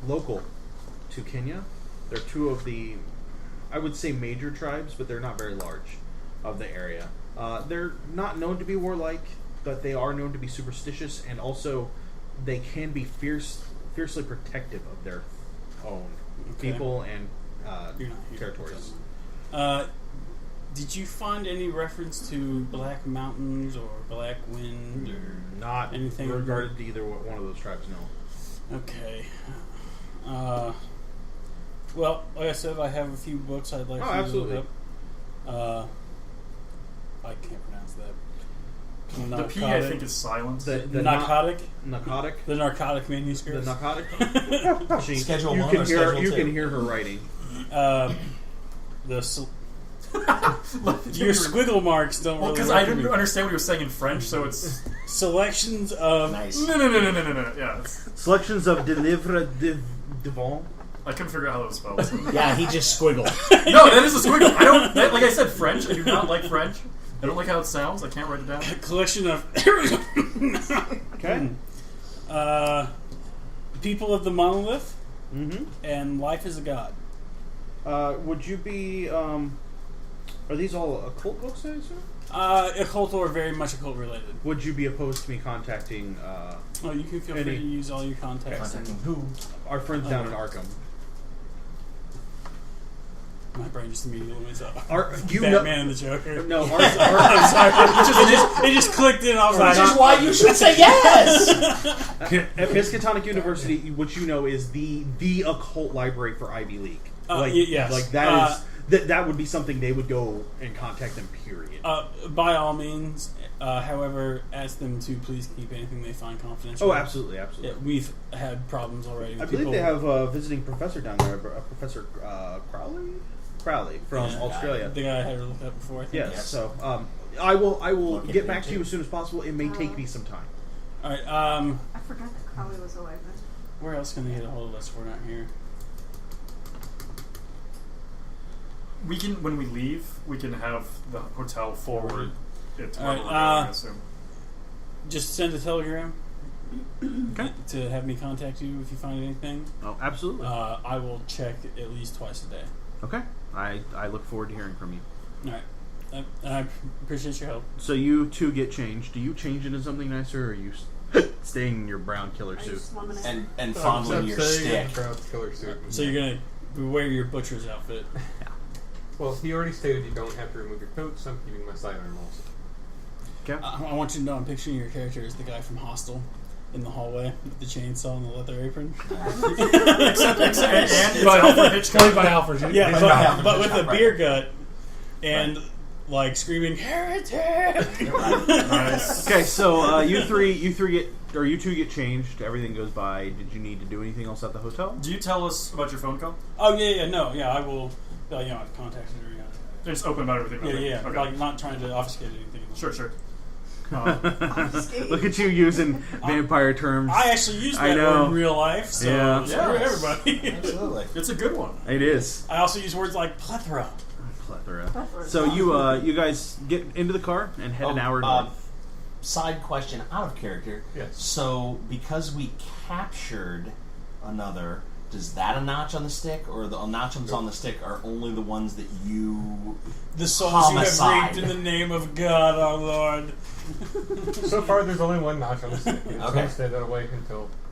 local to Kenya. They're two of the, I would say, major tribes, but they're not very large of the area. They're not known to be warlike, but they are known to be superstitious, and also they can be fiercely protective of their own Okay. people and You're not here. territories. Did you find any reference to Black Mountains or Black Wind or Not anything regarded to either one of those tribes, no. Okay. Well, like I said, I have a few books I'd like Oh, for you absolutely. to look up. I can't pronounce that. The P, I think, is silent. The narcotic. narcotic. The narcotic The manuscripts. narcotic. Schedule you 1 can or hear Schedule you 2? can hear her writing. The your squiggle marks don't Well, really because work I for didn't me. understand what he was saying in French, so it's Selections of Nice. no. Yeah, Selections of De Livre Devant. I couldn't figure out how that was spelled. Yeah, he just squiggled. No, that is a squiggle. I don't like I said French. I do not like French. I don't like how it sounds. I can't write it down. collection of Okay. People of the Monolith Mm-hmm. and Life is a God. Would you be? Are these all occult books? I assume. Occult or very much occult related. Would you be opposed to me contacting Oh, you can feel free Any- to use all your contacts. Contacting who? our friends down in Arkham? My brain just immediately went up. You Batman and the Joker. No, I'm sorry. It just clicked in. I was Which like, is why you should say yes! Episcatonic University, which you know is the occult library for Ivy League. yes. Like that is that would be something they would go and contact them. Period. by all means. However, ask them to please keep anything they find confidential. Oh, absolutely, absolutely. Yeah, we've had problems already. With I believe people. they have a visiting professor down there, Professor Crowley. Crowley from Australia. The guy I had looked up before. I think. Yes. Yes. So I will Look get at back me to you too. as soon as possible. It may take me some time. All right. I forgot that Crowley was away. Where else can they get a hold of us? We're not here. We can, when we leave, we can have the hotel forward it to All where right, we're going, I assume. Just send a telegram Okay. to have me contact you if you find anything. Oh, absolutely. I will check at least twice a day. Okay. I look forward to hearing from you. All right. I appreciate your help. So you two get changed. Do you change into something nicer, or are you staying in your brown killer Are you suit? slumming it? And fondling your stick. Killer suit. So you're gonna wear your butcher's outfit. Well, he already stated you don't have to remove your coat, so I'm keeping my sidearm also. Okay. I want you to know I'm picturing your character as the guy from Hostel in the hallway with the chainsaw and the leather apron. And it's Alfred But Hitchcock. played by Alfred. Yeah, Hitchcock. but with a Right. beer gut and like screaming heretic. Nice. Okay, so you two get changed. Everything goes by. Did you need to do anything else at the hotel? Do you tell us about your phone call? Oh yeah, I will. I've contacted her. Just open about everything. Yeah. Okay. Like not trying to obfuscate anything. Sure. Look at you using vampire terms. I actually use I that know. word in real life, so Yeah. screw Yes. everybody. Absolutely. It's a good one. It is I also use words like plethora. plethora. Plethora. So you guys get into the car and head an hour north. Side question, out of character. Yes. So, because we captured another, does that a notch on the stick, or the notches on the stick are only the ones that you? The souls Homicide. you have reaped in the name of God, our Lord. So far, there's only one notch on the stick. It's Okay. going to stay that way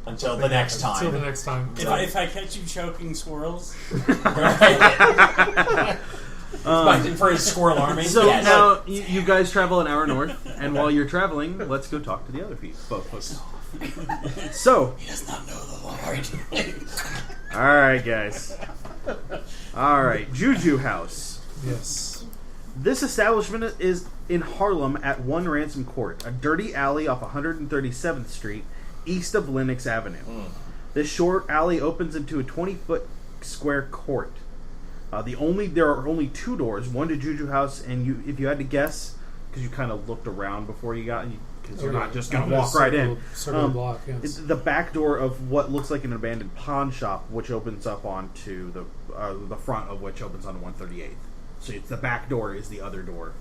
Until the next Until the time. next time. If I catch you choking squirrels, For his squirrel army. So Yes. now you guys travel an hour north, and while you're traveling, let's go talk to the other both folks. So, he does not know the Lord. all right, guys. All right, Juju House. Yes. This establishment is in Harlem at 1 Ransom Court, a dirty alley off 137th Street, east of Lenox Avenue. This short alley opens into a 20-foot square court. There are only 2 doors, one to Juju House, and if you had to guess, because you kind of looked around before you got, because you're not just going to walk right in. Circle the block, yes. It's the back door of what looks like an abandoned pawn shop, which opens up onto the front of which opens onto 138th. So it's the back door is the other door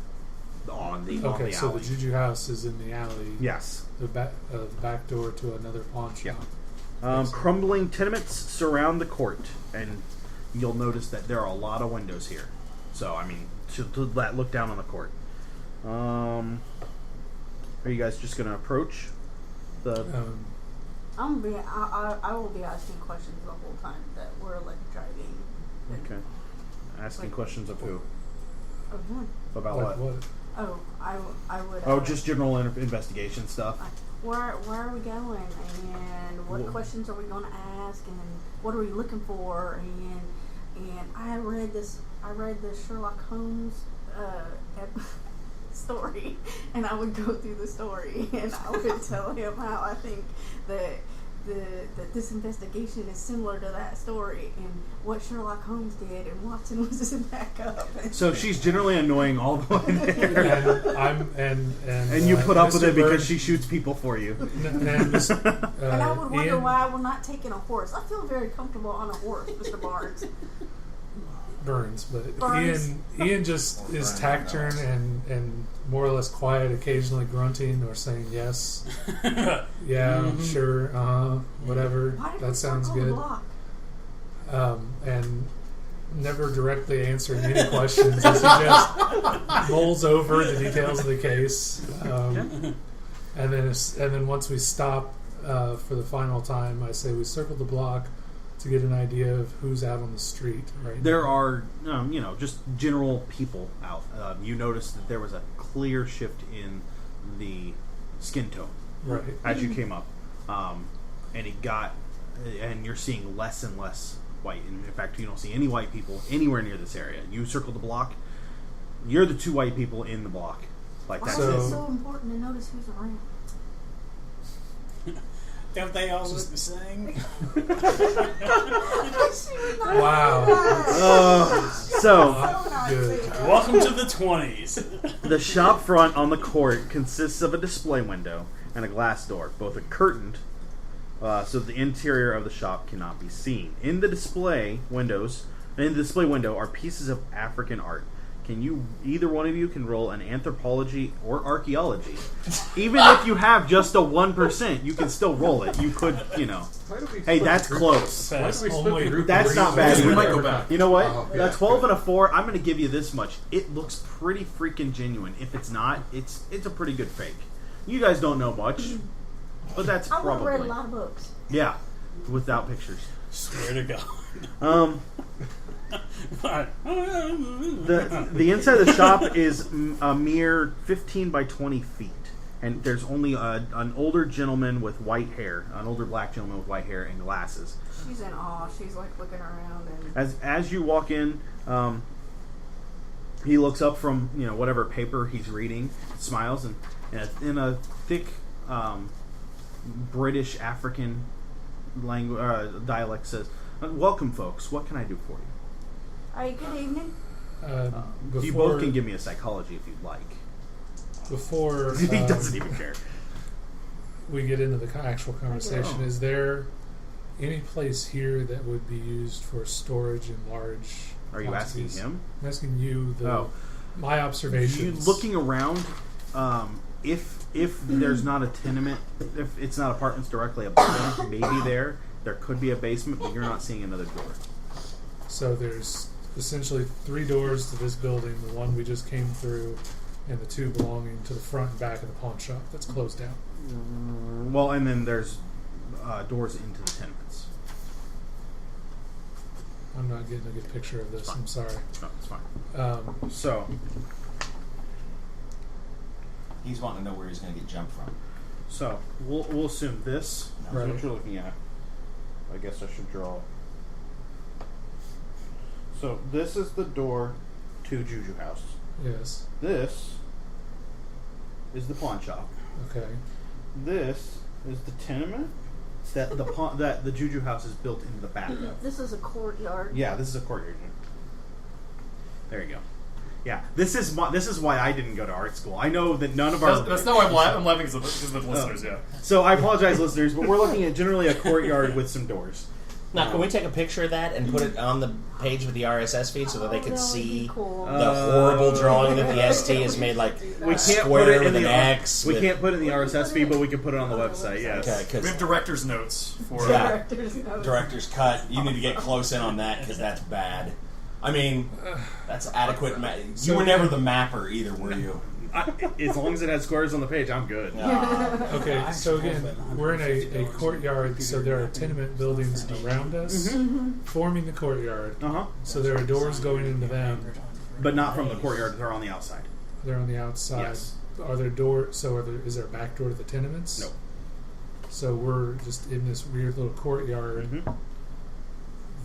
on the Okay, so alley. the Juju House is in the alley. Yes. The back door to another pawn shop. Yeah. Crumbling tenements surround the court, and you'll notice that there are a lot of windows here. So, I mean, to look down on the court. Are you guys just going to approach the... I will be asking questions the whole time that we're like driving. Okay. Asking questions of who? Of him. About Like what? what? Oh, I would. Oh, just general investigation stuff. Where are we going, and what questions are we going to ask, and what are we looking for, and I read the Sherlock Holmes story, and I would go through the story, and I would tell him how I think that this investigation is similar to that story, and what Sherlock Holmes did, and Watson was his backup. So she's generally annoying all the way there. And you put up with Mr. it because Burns- she shoots people for you. And I would wonder Ian why we're not taking a horse. I feel very comfortable on a horse, Mr. Barnes. Burns, but Burns. Ian just is taciturn and more or less quiet, occasionally grunting or saying yes, yeah, sure, whatever, Why did we that sounds circle the good, block? and never directly answering any questions as he just mulls over the details of the case, and then once we stop for the final time, I say we circle the block to get an idea of who's out on the street right There now. are, just general people out. You notice that there was a clear shift in the skin tone Right. as you came up, and you're seeing less and less white. And in fact, you don't see any white people anywhere near this area. You circle the block. You're the 2 white people in the block. Like Why that. is it So- so important to notice who's around? Don't they all look the same? Wow. So, Good. Welcome to the 20s. the shop front on the court consists of a display window and a glass door. Both are curtained, so the interior of the shop cannot be seen. In the display window are pieces of African art. Either one of you can roll an anthropology or archaeology. Even if you have just a 1%, you can still roll it. You could, Why do we Hey, split that's the group? close. Why do we split Only- the group? That's not bad. We either. might go back. You know what? Oh, A yeah, 12 and a 4. I'm going to give you this much. It looks pretty freaking genuine. If it's not, it's a pretty good fake. You guys don't know much, but that's I would read a probably lot of books. yeah, without pictures. Swear to God. The inside of the shop is a mere 15 by 20 feet, and there's only an older gentleman with white hair, an older black gentleman with white hair and glasses. She's in awe. She's like looking around and As you walk in, he looks up from whatever paper he's reading, smiles, and in a thick British African dialect says, "Welcome, folks. What can I do for you?" Hey, good evening. You both can give me a psychology if you'd like. Before He doesn't even care. we get into the actual conversation, Oh. is there any place here that would be used for storage in large Are you asking quantities? him? I'm asking you. Oh. My observations. Looking around, if there's not a tenement, if it's not apartments directly above them, maybe there could be a basement, but you're not seeing another door. So there's essentially 3 doors to this building, the one we just came through, and the 2 belonging to the front and back of the pawn shop that's closed down. Well, and then there's doors into the tenements. I'm not getting a good picture of this. I'm sorry. No, it's fine. So He's wanting to know where he's going to get jumped from. So we'll assume this is Right. what you're looking at. I guess I should draw. So this is the door to Juju House. yes, This is the pawn shop. okay. This is the tenement that the Juju House is built into the back of. This is a courtyard. Yeah, this is a courtyard. There you go. Yeah, this is why I didn't go to art school. I know that none of our That's not why I'm laughing because of the listeners, yeah. So I apologize, listeners, but we're looking at generally a courtyard with some doors. Now, can we take a picture of that and put it on the page with the RSS feed so that they can That would be see cool. the horrible drawing that the ST has made, like We can't square put it in with the an X? We with- can't put it in the RSS feed, but we can put it on the website. Yes. Okay, We have because director's notes for Yeah. Director's note. director's cut. You need to get close in on that because that's bad. I mean, that's adequate. You were never the mapper either, were you? As long as it has squares on the page, I'm good. Okay, so again, we're in a courtyard, so there are tenement buildings around us, forming the courtyard. Uh-huh. So there are doors going into them. But not from the courtyard. They're on the outside. They're on the outside. Yes. Are there doors? So is there a back door to the tenements? No. So we're just in this weird little courtyard. Mhm.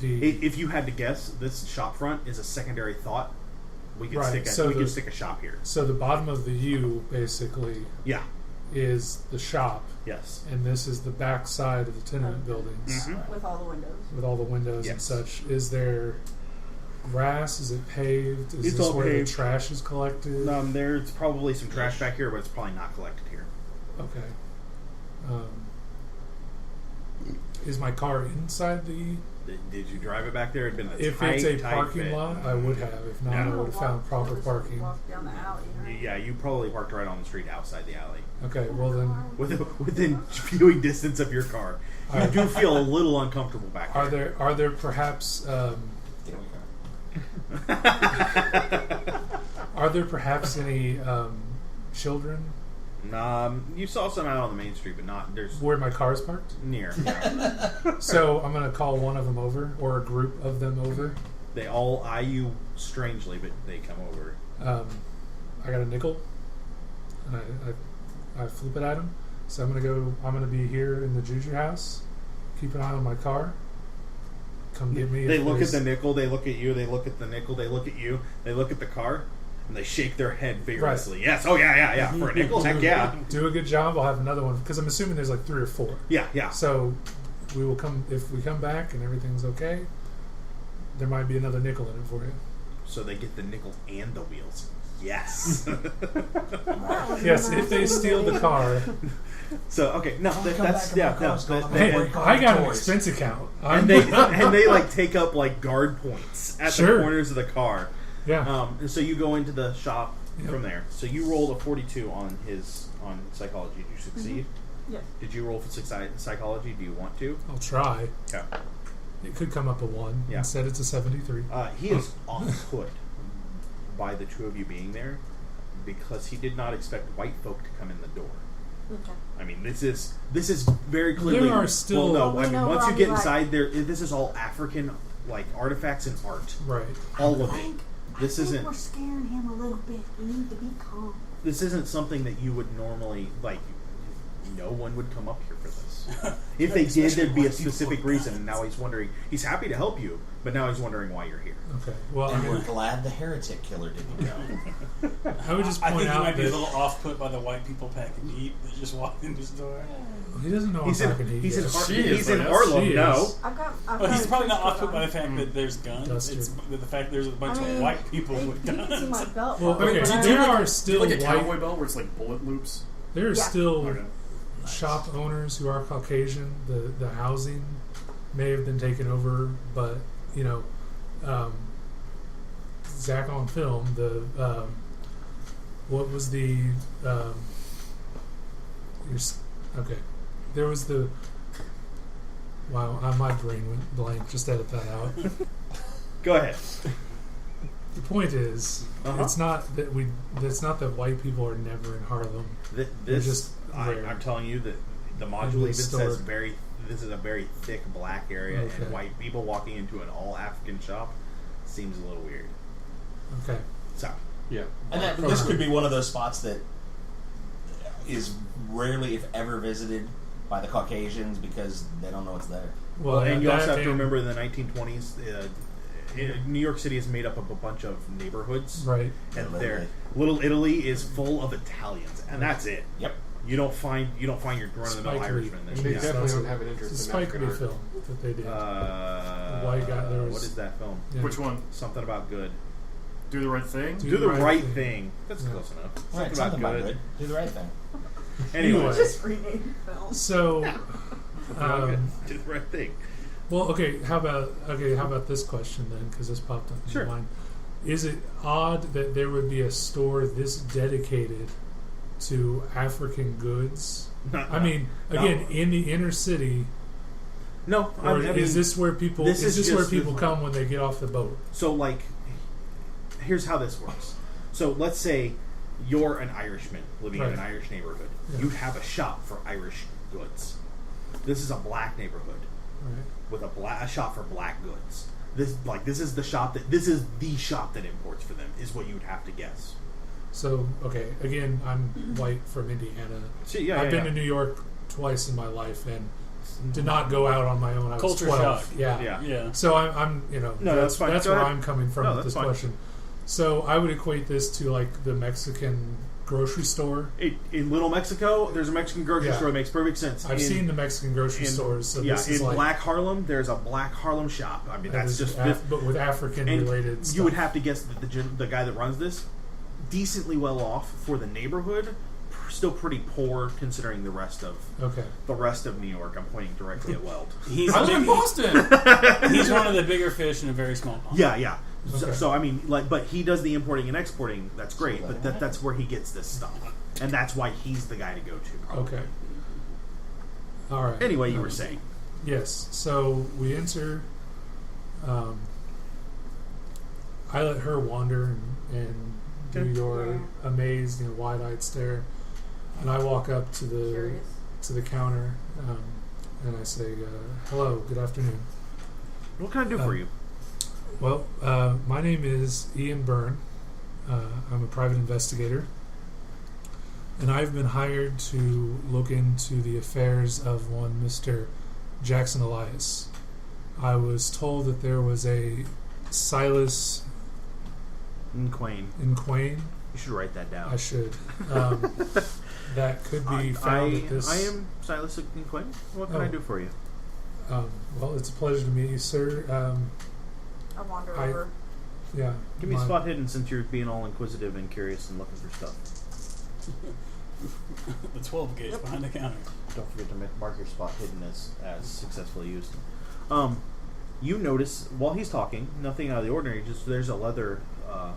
If you had to guess, this shop front is a secondary thought. We could Right, stick a shop here. So the bottom of the U basically Yeah. is the shop, Yes. and this is the back side of the tenement buildings Mhm. With all the windows. with all the windows and Yes. such. Is there grass? Is it paved? Is It's this all where paved. the trash is collected? There's probably some trash back here, but it's probably not collected here. Okay. Is my car inside the? Did you drive it back there? It'd been a If tight, it's a tight parking fit. lot, I would have. If not, I would have found proper parking. Walk down the alley. Right? Yeah, you probably parked right on the street outside the alley, Okay, well then, within viewing distance of your car. You Alright. do feel a little uncomfortable back there. are there perhaps are there perhaps any children You saw some out on the main street, but not there's where my car's parked? near. So I'm gonna call one of them over, or a group of them over. They all eye you strangely, but they come over. I got a nickel, and I flip it at him. So I'm gonna be here in the Juju house. Keep an eye on my car. Come get me. They if look at there's- the nickel. They look at you. They look at the nickel. They look at you. They look at the car, And they shake their head vigorously. Yes. Oh yeah. For a nickel, heck yeah. Do a good job. I'll have another one because I'm assuming there's like 3 or 4. Yeah. So we will come if we come back and everything's okay. There might be another nickel in it for you. So they get the nickel and the wheels. Yes. Yes, if they steal the car. So okay, no, that's back and no. Marcos goes, Hey, Don't worry, I got an toys. expense account. And they like take up like guard points at Sure. the corners of the car. Yeah. And so you go into the shop Yep. from there. So you rolled a 42 on psychology. Did you succeed? Yes. Did you roll for psychology? Do you want to? I'll try. Okay. It could come up a 1. Yeah. Instead, it's a 73. He is off put by the two of you being there because he did not expect white folk to come in the door. Okay. I mean, this is very clearly. There are still- Well, no, We I mean, know once where you I'll get be like- inside there, this is all African like artifacts and art. Right. All of I it. think This isn't. we're scaring him a little bit. We need to be calm. This isn't something that you would normally like. No one would come up here for this. If they did, there'd be a specific reason. And now he's wondering. He's happy to help you, but now he's wondering why you're here. Okay. Well, I And mean, we're glad the heretic killer didn't go. I would just I point think he out might be a that little off-put by the white people packing heat that just walked in his door. he doesn't know He's I'm in. talking to He's in. you. She is, He's in I guess. Harlem. She No. is. I've Well, he's got probably not a off-put by the pistol fact that there's guns. That's It's true. the fact there's a bunch on. of white people you with can see guns. my belt. Well, buckle. okay, do you there have are like, still do you have like a white. cowboy belt where it's like bullet loops? There are Yeah. still Okay. shop owners who are Caucasian. The housing may have been taken over, but you know, Zach on film. What was the okay? There was the wow. My brain went blank. Just edit that out. Go ahead. The point is, Uh-huh. it's not that It's not that white people are never in Harlem. This just rare. I'm telling you that the module even says very. This is a very thick black area, Okay. and white people walking into an all African shop seems a little weird. Okay. So Yeah. And this could be one of those spots that is rarely, if ever, visited by the Caucasians because they don't know it's there. well, and you that also have to and- remember in the 1920s, New York City is made up of a bunch of neighborhoods, Right. and Little there, Italy. Little Italy is full of Italians, and that's it. Yep. You don't find your run-of-the-mill Spike Lee. Irishman. And There's they yeah. definitely So don't have an It's a interest in Spike African Lee art. film that they did. White guy, there was- what is that film? Yeah. Which one? Something about good. Do the right thing? Do Do the the right right thing. That's Yeah. close enough. Right, something about good. Do the right thing. Anyway, Just rename films. So, do the right thing. well, okay. How about this question then? Because this popped up in Sure. my mind. Is it odd that there would be a store this dedicated to African goods? I mean, again, in the inner city, No, or I mean, is this where people? this Is is this where just- people come when they get off the boat? So, like, here's how this works. So, let's say you're an Irishman living in Right. an Irish neighborhood. Yeah. You have a shop for Irish goods. This is a black neighborhood Right. with a shop for black goods. This is the shop that imports for them. Is what you would have to guess. So, okay. Again, I'm white from Indiana. See, yeah, I've been to New York twice in my life and did not go out on my own. I was Culture 12. shock. Yeah. Yeah. Yeah. So I'm No, that's fine. That's Go where ahead. I'm coming from No, with that's this fine. question. So I would equate this to like the Mexican grocery store. In Little Mexico, there's a Mexican grocery Yeah. store. It makes perfect sense. I've seen the Mexican grocery stores. So yeah, this is in like Black Harlem, there's a Black Harlem shop. I mean, that that's is just but with African and related stuff. you would have to guess that the guy that runs this decently well off for the neighborhood, still pretty poor considering the rest of New York. I'm pointing directly at Weld. He's I a live in big, Boston! he's one of the bigger fish in a very small pond. Yeah. Okay. So I mean, but he does the importing and exporting. That's great, but that's where he gets this stuff, and that's why he's the guy to go to. Probably. Okay. All right. Anyway, you were saying. Yes. So we enter. I let her wander and do Okay. your amazed, wide-eyed stare, and I walk up to Curious. the counter, and I say, "Hello, good afternoon. What can I do for you? Well, my name is Ian Byrne. I'm a private investigator, and I've been hired to look into the affairs of one Mr. Jackson Elias. I was told that there was a Silas In Quain. In Quain, You should write that down. I should. That could be found at this. I am Silas in Quain. What can I Oh. do for you? Well, it's a pleasure to meet you, sir. I wander I- over. Yeah. Give me a my- spot hidden since you're being all inquisitive and curious and looking for stuff. The 12 gauge behind the counter. Don't forget to mark your spot hidden as successfully used. You notice while he's talking, nothing out of the ordinary. Just there's a leather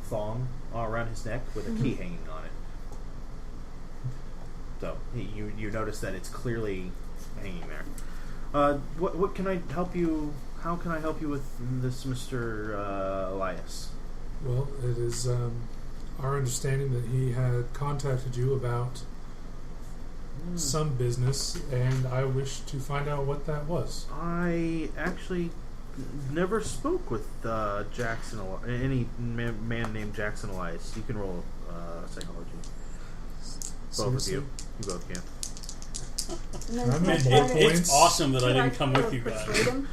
thong around his neck with a key hanging on it. So you notice that it's clearly hanging there. What can I help you? How can I help you with this, Mr. Elias? Well, it is our understanding that he had contacted you about some business, and I wish to find out what that was. I actually never spoke with Jackson, any man named Jackson Elias. You can roll psychology. Both of you. You both can. And then I'm can I at try more to- points. It's awesome that I can didn't come try with to you guys. persuade him?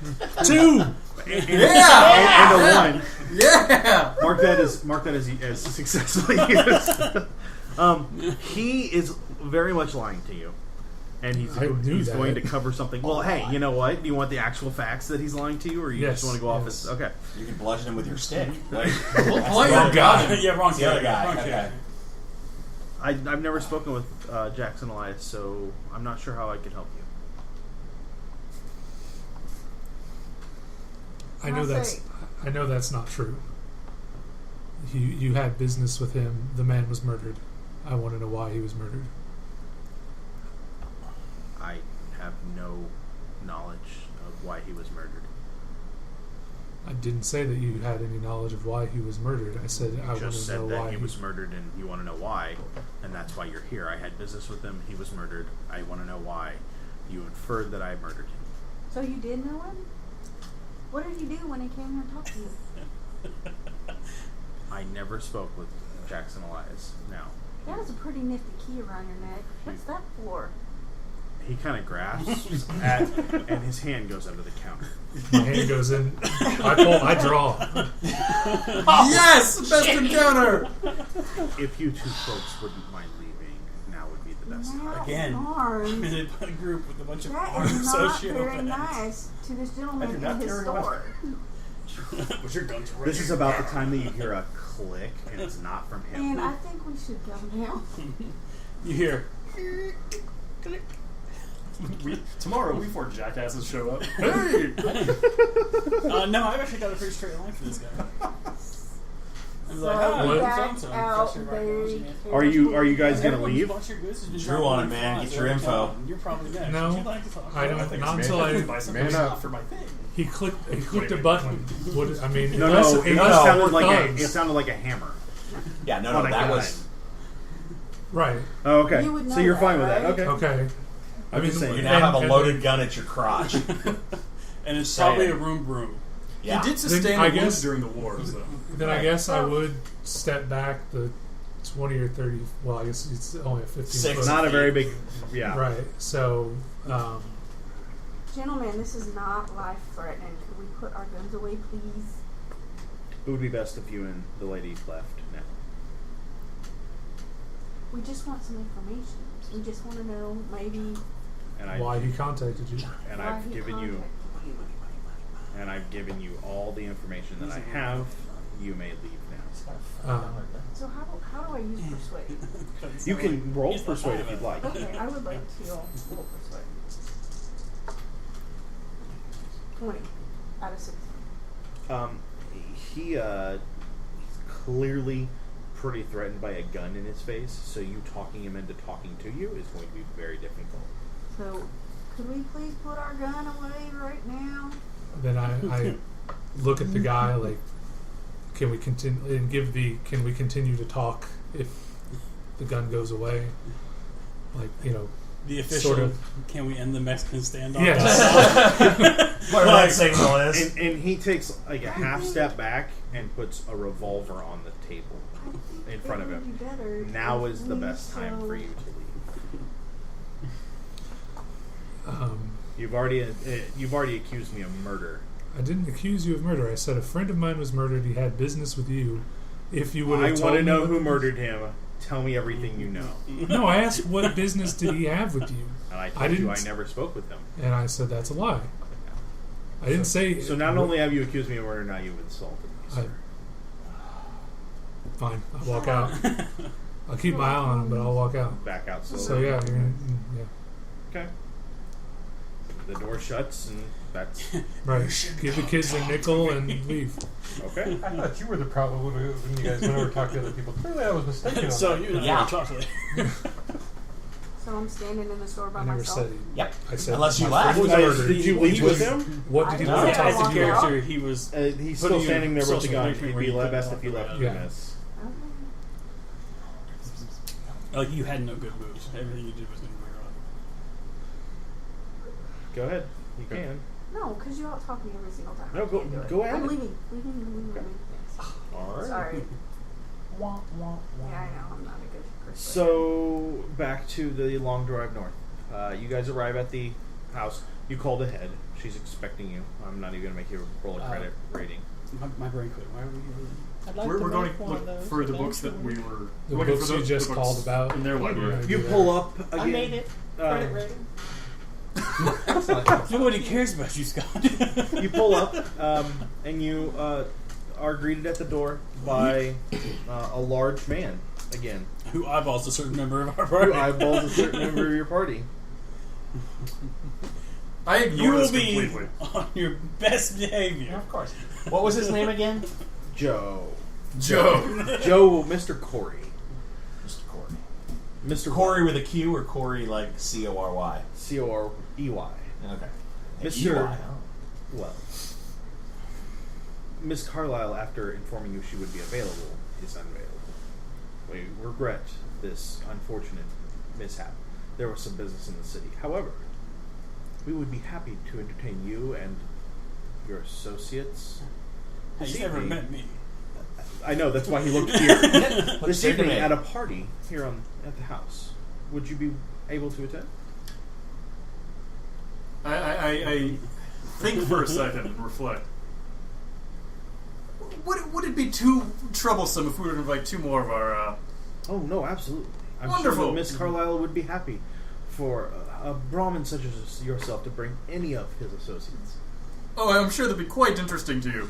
2! Yeah! And a 1. Yeah! Mark that as successfully used. He is very much lying to you, and he's I knew he's that. going to cover something. Well, hey, you know what? Do you want the actual facts that he's lying to you, or you Yes, just want to go off yes. as okay? You can bludgeon him with your stick. Like, Player got it. Yeah, wrong the other character, guy. wrong Okay. character. I've never spoken with Jackson Elias, so I'm not sure how I can help you. I know that's not true. You had business with him. The man was murdered. I want to know why he was murdered. I have no knowledge of why he was murdered. I didn't say that you had any knowledge of why he was murdered. I said I want Just to know said that why he was murdered, and you want to know why, and that's why you're here. I had business with him. He was murdered. I want to know why. You inferred that I murdered him. So you did know him? What did you do when he came here and talked to you? I never spoke with Jackson Elias. Now, That was a pretty nifty key around your neck. What's that for? he kind of grasps at, and his hand goes under the counter. My hand goes in. I draw. Yes! Best encounter! If you two folks wouldn't mind leaving, now would be the best time. Not Again. armed. Committed by a group with a bunch of That armed is not very sociopaths. nice to this gentleman I do in not his carry a store. With your guns ready. This is about the time that you hear a click, and it's not from him. And I think we should go now. You hear. Tomorrow, we four jackasses show up. Hey! No, I've actually got a pretty straight line for this guy. I was So like, oh, we I'm backed so-and-so, out fresh very right Are you guys gonna Everyone's leave? bought your goods, it's Drew on it, man. Get your info. You're probably next. No, Would you like to talk? I don't. I think Not it's until man. I. Buy some Man stuff up. for my thing. He clicked a button. What? I mean, No, unless, no, it unless there sounded were like thugs. it sounded like a hammer. Yeah, no, On no, a that gun. was. Right. Oh, okay. You would So know you're that, fine with that, right? okay? Okay. I'm just saying. You now have a and- loaded gun at your crotch. And it's Saying. probably a room brew. Yeah. He did sustain Then I a wound guess- during the wars, though. Then I guess I would step back the 20 or 30. Well, I guess it's only a 15 Six. foot. Not a very big. Yeah. Right. So, Gentlemen, this is not life-threatening. Could we put our guns away, please? It would be best if you and the lady left now. We just want some information. We just want to know, maybe, And why he contacted you? and why I've he given you contacted all the information that I have. You may leave now. So how do I use persuade? You can roll persuade if you'd like. Okay, I would like to roll persuade. 20 out of 16. He's clearly pretty threatened by a gun in his face, so you talking him into talking to you is going to be very difficult. So, could we please put our gun away right now? Then I look at the guy like, can we continue and can we continue to talk if the gun goes away? Like, The official, Sort of. can we end the Mexican standoff? yes. Whatever that signal is. And he takes like a half step back and puts a revolver on the table I think in front of it would him. be better Now if is the we best time for show- you to leave. Um, You've already accused me of murder. I didn't accuse you of murder. I said a friend of mine was murdered. He had business with you. if you would I have want told to me know what who the- murdered him. Tell me everything you know. No, I asked what business did he have with you, And I I told you didn't- I never spoke with them. and I said that's a lie. I didn't say. So not only have you accused me of murder, now you've insulted me, I, sir. fine, I'll walk out. I'll keep my eye on him, but I'll walk out. Back out slowly. So yeah, yeah, Okay. The door shuts, and that's right. Give the kids a nickel and leave. okay. I thought you were the problem when you guys went over to talk to other people. Clearly, I was mistaken. On So that. you know, Yeah. chocolate. So I'm standing in the store by I never myself. said. Yep. I said Unless you my left. friend was murdered. Did you leave with him? What did he I want to didn't talk As say a to you? character, he was. He's still putting you standing there with the social gun. briefing It'd where be you couldn't best talk if you left about you Yeah. miss. Like you had no good moves. Everything you did was going to be wrong. Go ahead. You Okay. can. No, because you all talk me every single time. No, I go- can't do it. go ahead. I'm leaving. Yes. All right. Sorry. Yeah, I know. I'm not a good person. So back to the long drive north. You guys arrive at the house. You called ahead. She's expecting you. I'm not even going to make you roll a credit rating. My brain quit. Why are we here? We're going to look for the books that we were The looking books for you just the books called about. in their library. You pull up again. I made it. Credit rating. Nobody cares about you, Scott. You pull up, and you are greeted at the door by a large man again, Who eyeballs a certain member of our who party. eyeballs a certain member of your party. I You ignore will this be completely. on your best behavior. Of course. What was his name again? Joe, Mr. Corey, Mr. Corey. Mr. Corey with a Q or Corey like C-O-R-Y? Corey. Okay. Mr. EY, huh? Well, Miss Carlyle, after informing you she would be available, is unavailable. We regret this unfortunate mishap. There was some business in the city. However, we would be happy to entertain you and your associates. He's this never evening. met me. I know, that's why he looked here. This Looks straight to evening me. at a party here at the house. Would you be able to attend? I think for a second and reflect. Would it be too troublesome if we were to invite two more of our? Oh no, absolutely. I'm Wonderful. sure that Miss Carlyle would be happy for a Brahmin such as yourself to bring any of his associates. Oh, I'm sure that'd be quite interesting to you.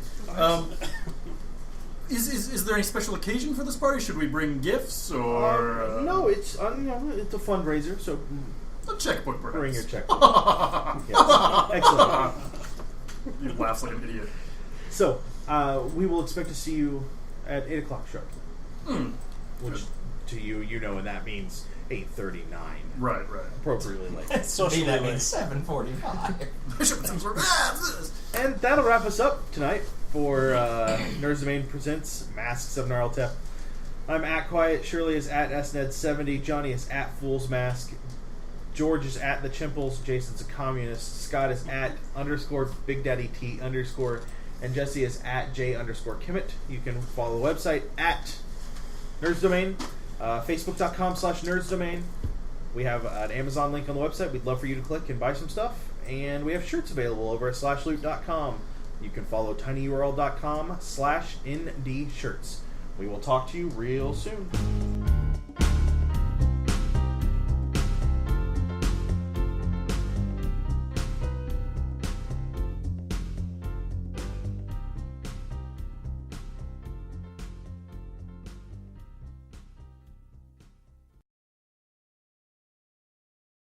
Is there any special occasion for this party? Should we bring gifts or No, it's it's a fundraiser, so a checkbook, perhaps? bring your checkbook. Yes. Excellent. You laugh like an idiot. So we will expect to see you at 8 o'clock sharp, which to you, and that means 8:39. Right. Appropriately late. Me, that means 7:45. Bishop thinks we're And that'll wrap us up tonight for Nerds Domain Presents Masks of Gnarltep. I'm at Quiet, Shirley is at SNED70, Johnny is at Fool's Mask, George is at The Chimples, Jason's a communist, Scott is at _Big Daddy T_, and Jesse is at J_Kimmett. You can follow the website at Nerds Domain, Facebook.com/Nerds Domain. We have an Amazon link on the website. We'd love for you to click and buy some stuff. And we have shirts available over at /loot.com. You can follow tinyurl.com/NDshirts. We will talk to you real soon.